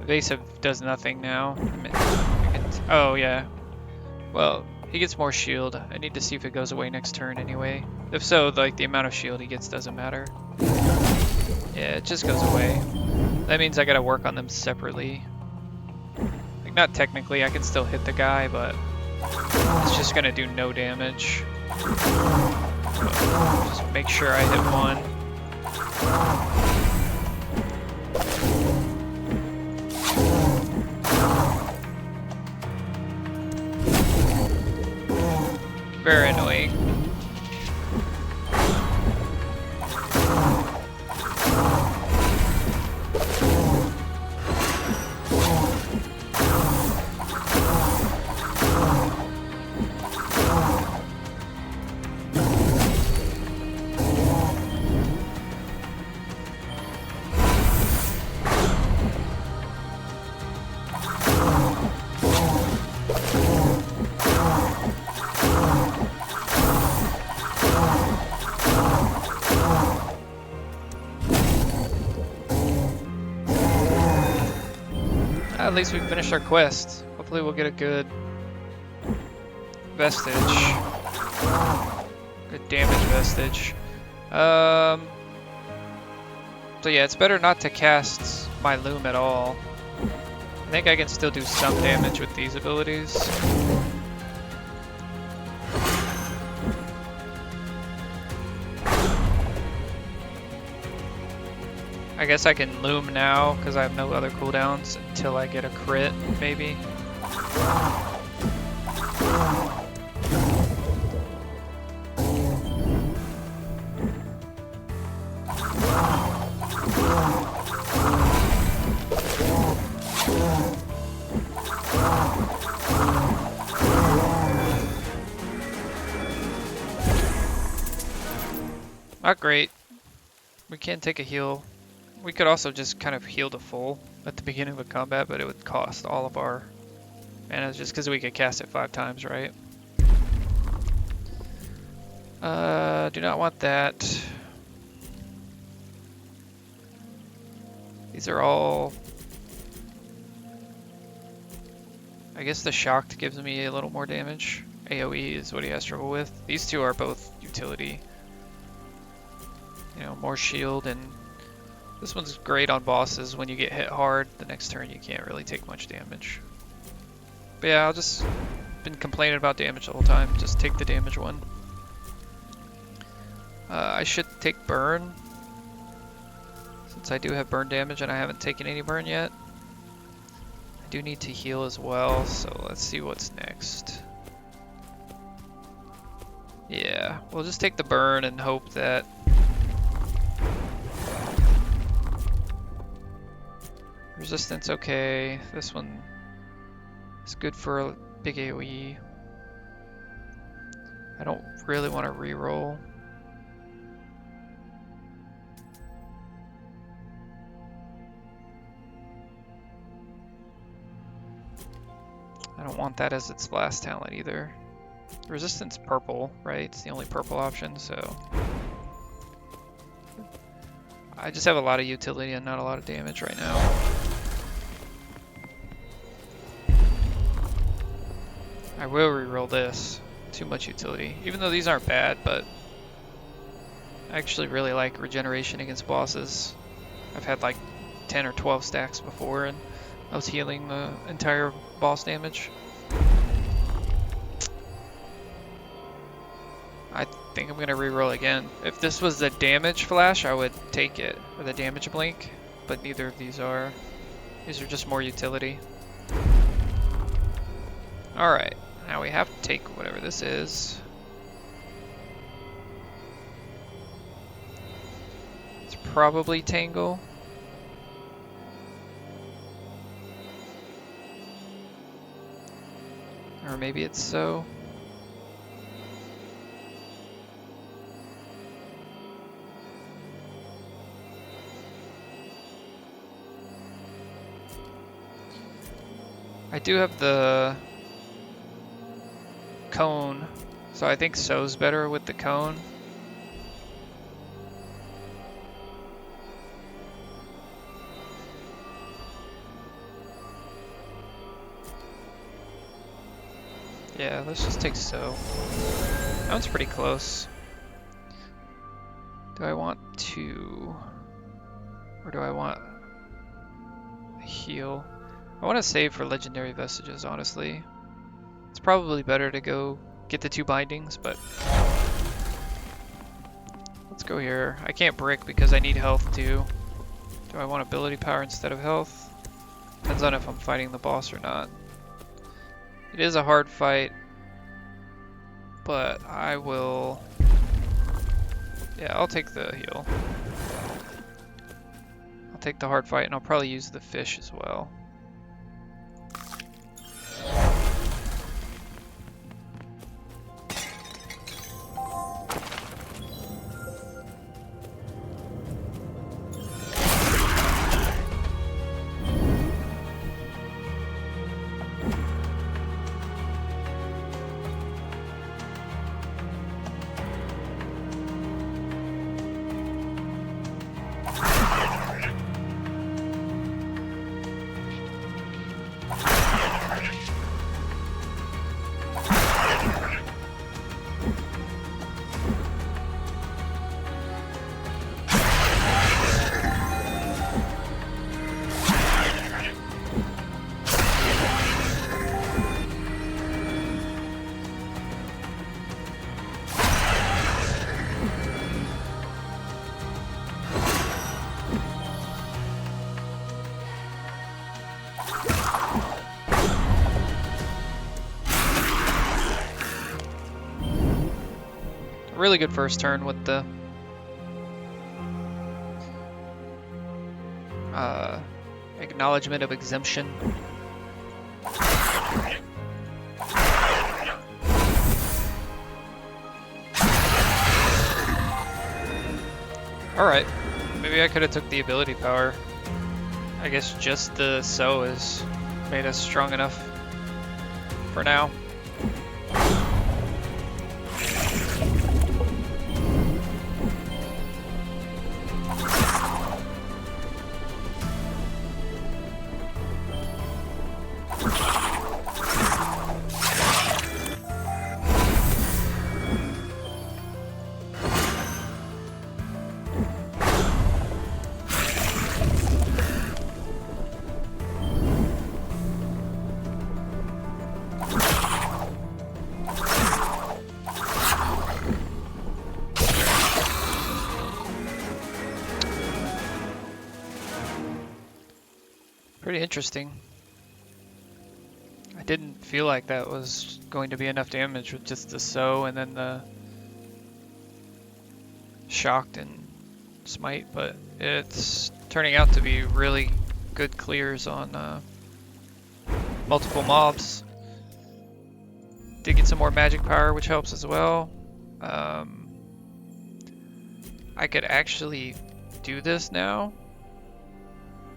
Evasive does nothing now. Oh yeah. Well, he gets more shield. I need to see if it goes away next turn anyway. If so, like the amount of shield he gets doesn't matter. Yeah, it just goes away. That means I gotta work on them separately. Like, not technically, I can still hit the guy, but it's just gonna do no damage. Just make sure I hit 1. Very annoying. At least we finished our quest. Hopefully we'll get a good vestige. Good damage vestige. So yeah, it's better not to cast my loom at all. I think I can still do some damage with these abilities. I guess I can loom now because I have no other cooldowns until I get a crit, maybe. Not great. We can take a heal. We could also just kind of heal to full at the beginning of a combat, but it would cost all of our mana just because we could cast it 5 times, right? Do not want that. These are all... I guess the shocked gives me a little more damage. AoE is what he has trouble with. These 2 are both utility. You know, more shield, and this one's great on bosses. When you get hit hard, the next turn you can't really take much damage. But yeah, I'll just been complaining about damage the whole time. Just take the damage one. I should take burn, since I do have burn damage and I haven't taken any burn yet. I do need to heal as well, so let's see what's next. Yeah, we'll just take the burn and hope that resistance okay. This one is good for a big AoE. I don't really want to reroll. I don't want that as its last talent either. Resistance purple, right? It's the only purple option, so I just have a lot of utility and not a lot of damage right now. I will reroll this. Too much utility. Even though these aren't bad, but I actually really like regeneration against bosses. I've had like 10 or 12 stacks before and I was healing the entire boss damage. I think I'm gonna reroll again. If this was the damage flash, I would take it, or the damage blink, but neither of these are. These are just more utility. Alright, now we have to take whatever this is. It's probably Tangle. Or maybe it's so. I do have the cone, so I think so's better with the cone. Yeah, let's just take so. That one's pretty close. Do I want to, or do I want a heal? I want to save for legendary vestiges, honestly. It's probably better to go get the 2 bindings, but let's go here. I can't brick because I need health too. Do I want ability power instead of health? Depends on if I'm fighting the boss or not. It is a hard fight, but I will... Yeah, I'll take the heal. I'll take the hard fight and I'll probably use the fish as well. Really good first turn with the acknowledgement of exemption. Alright, maybe I could have took the ability power. I guess just the so has made us strong enough for now. Pretty interesting. I didn't feel like that was going to be enough damage with just the so and then the shocked and smite, but it's turning out to be really good clears on multiple mobs. Did get some more magic power, which helps as well. I could actually do this now,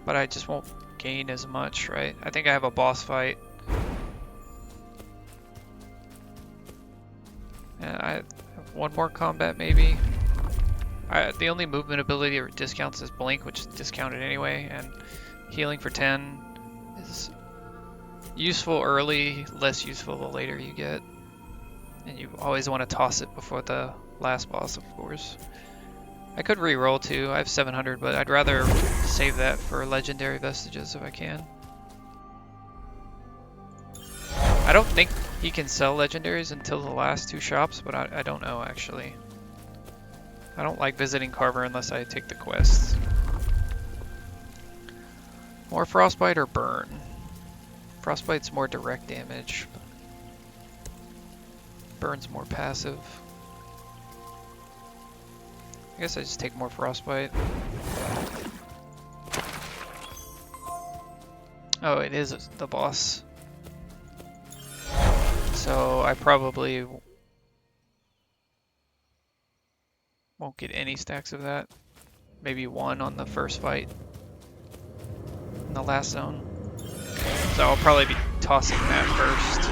but I just won't gain as much, right? I think I have a boss fight. And I have one more combat maybe. The only movement ability that discounts is blink, which is discounted anyway, and healing for 10 is Useful early, less useful the later you get. And you always want to toss it before the last boss, of course. I could re-roll too. I have 700, but I'd rather save that for legendary vestiges if I can. I don't think he can sell legendaries until the last 2 shops, but I don't know actually. I don't like visiting Carver unless I take the quests. More frostbite or burn? Frostbite's more direct damage. Burn's more passive. I guess I just take more frostbite. Oh, it is the boss. So I probably won't get any stacks of that. Maybe 1 on the first fight in the last zone. So I'll probably be tossing that first.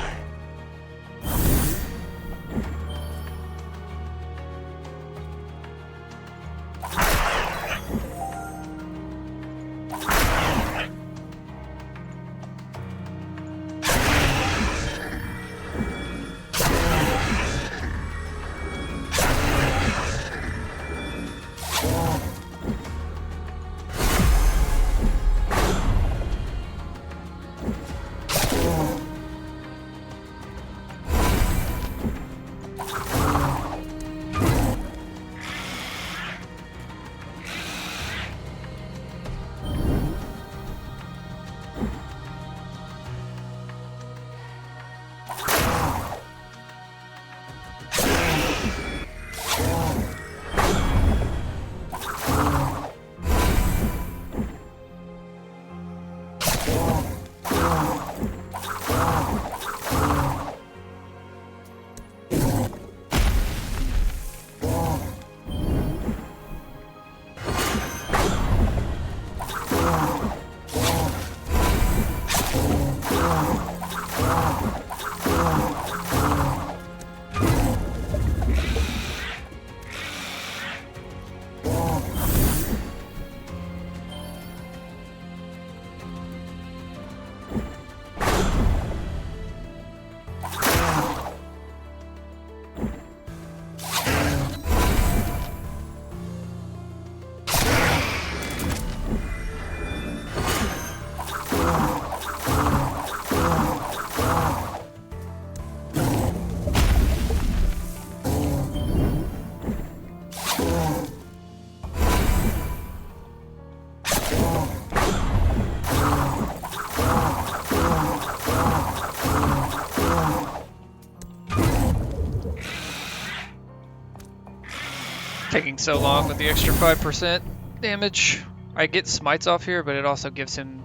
Taking so long with the extra 5% damage. I get smites off here, but it also gives him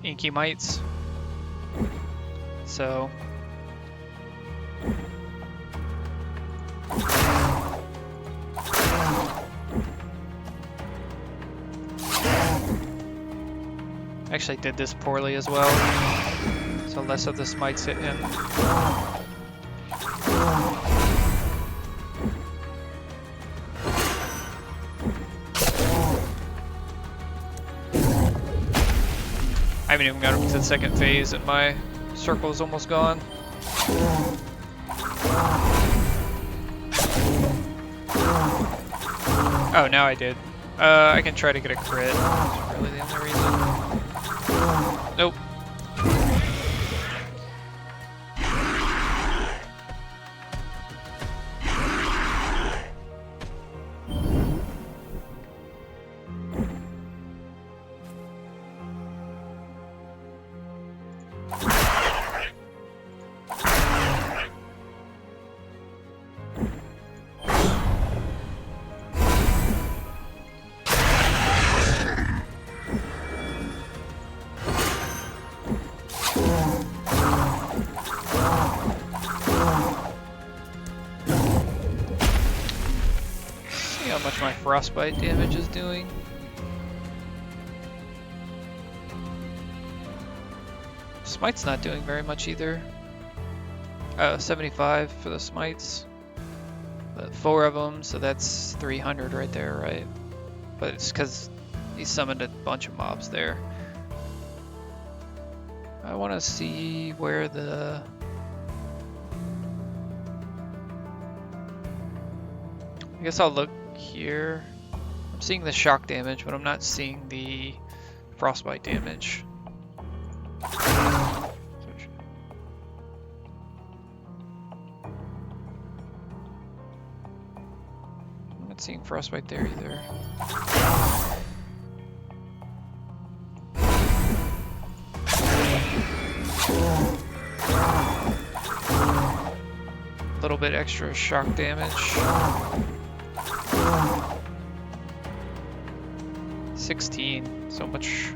inky mites. So actually did this poorly as well. So less of the smites hit him. I haven't even got up to the second phase and my circle is almost gone. Oh, now I did. I can try to get a crit. That's really the only reason. Nope. How much my frostbite damage is doing. Smite's not doing very much either. 75 for the smites. But 4 of them, so that's 300 right there, right? But it's because he summoned a bunch of mobs there. I want to see where the... I guess I'll look here. I'm seeing the shock damage, but I'm not seeing the frostbite damage. I'm not seeing frostbite there either. A little bit extra shock damage. 16, so much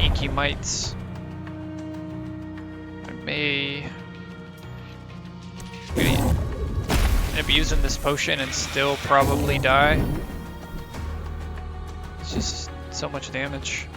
inky mites. I may end up using this potion and still probably die. It's just so much damage.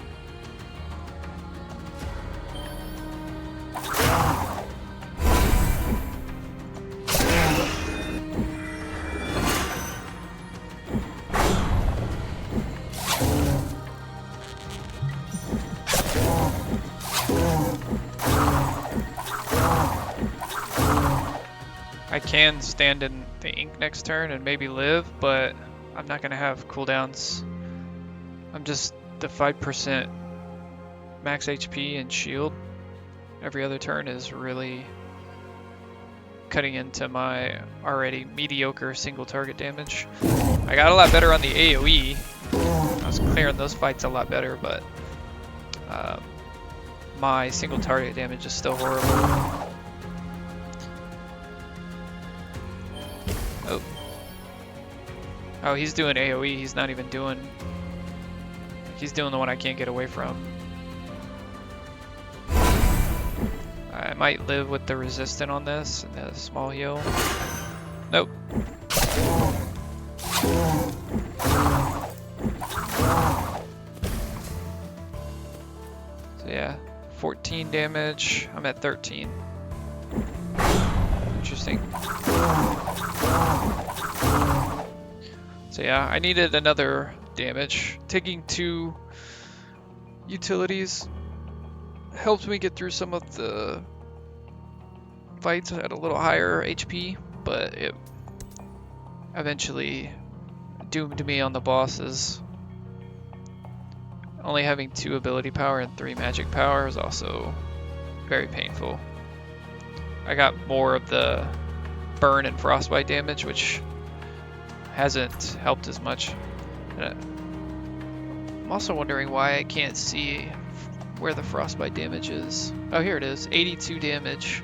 I can stand in the ink next turn and maybe live, but I'm not going to have cooldowns. I'm just the 5% max HP and shield. Every other turn is really cutting into my already mediocre single target damage. I got a lot better on the AoE. I was clearing those fights a lot better, but my single target damage is still horrible. Oh, he's doing AoE, he's not even doing... He's doing the one I can't get away from. I might live with the resistant on this, and the small heal. Nope. So yeah, 14 damage, I'm at 13. Interesting. So yeah, I needed another damage. Taking 2 utilities helped me get through some of the fights at a little higher HP, but it eventually doomed me on the bosses. Only having 2 ability power and 3 magic power is also very painful. I got more of the burn and frostbite damage, which hasn't helped as much. I'm also wondering why I can't see where the frostbite damage is. Oh, here it is, 82 damage.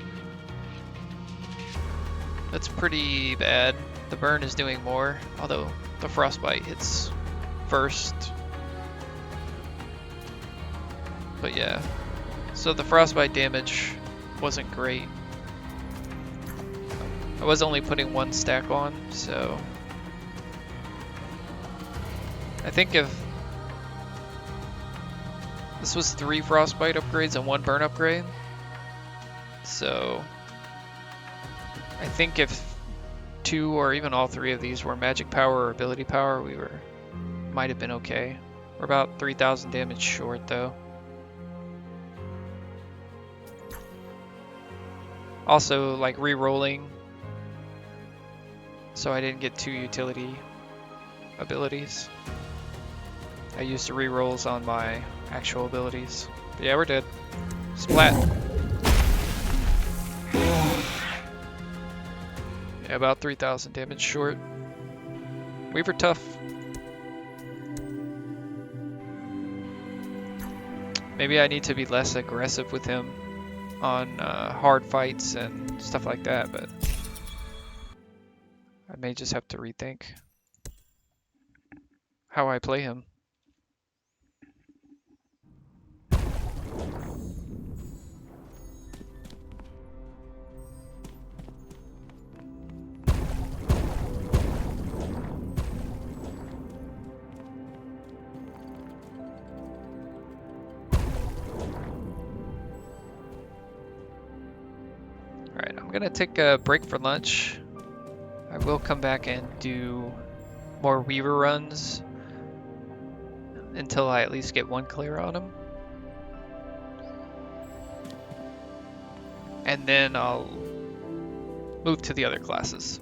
That's pretty bad. The burn is doing more, although the frostbite hits first. But yeah, so the frostbite damage wasn't great. I was only putting 1 stack on, so I think if this was 3 frostbite upgrades and 1 burn upgrade, so I think if 2 or even all 3 of these were magic power or ability power, we might have been okay. We're about 3,000 damage short though. Also, like re-rolling, so I didn't get 2 utility abilities. I used the re-rolls on my actual abilities. But yeah, we're dead. Splat. Yeah, about 3,000 damage short. Weaver tough. Maybe I need to be less aggressive with him on hard fights and stuff like that, but I may just have to rethink how I play him. Alright, I'm gonna take a break for lunch. I will come back and do more Weaver runs until I at least get 1 clear on him. and then I'll move to the other classes.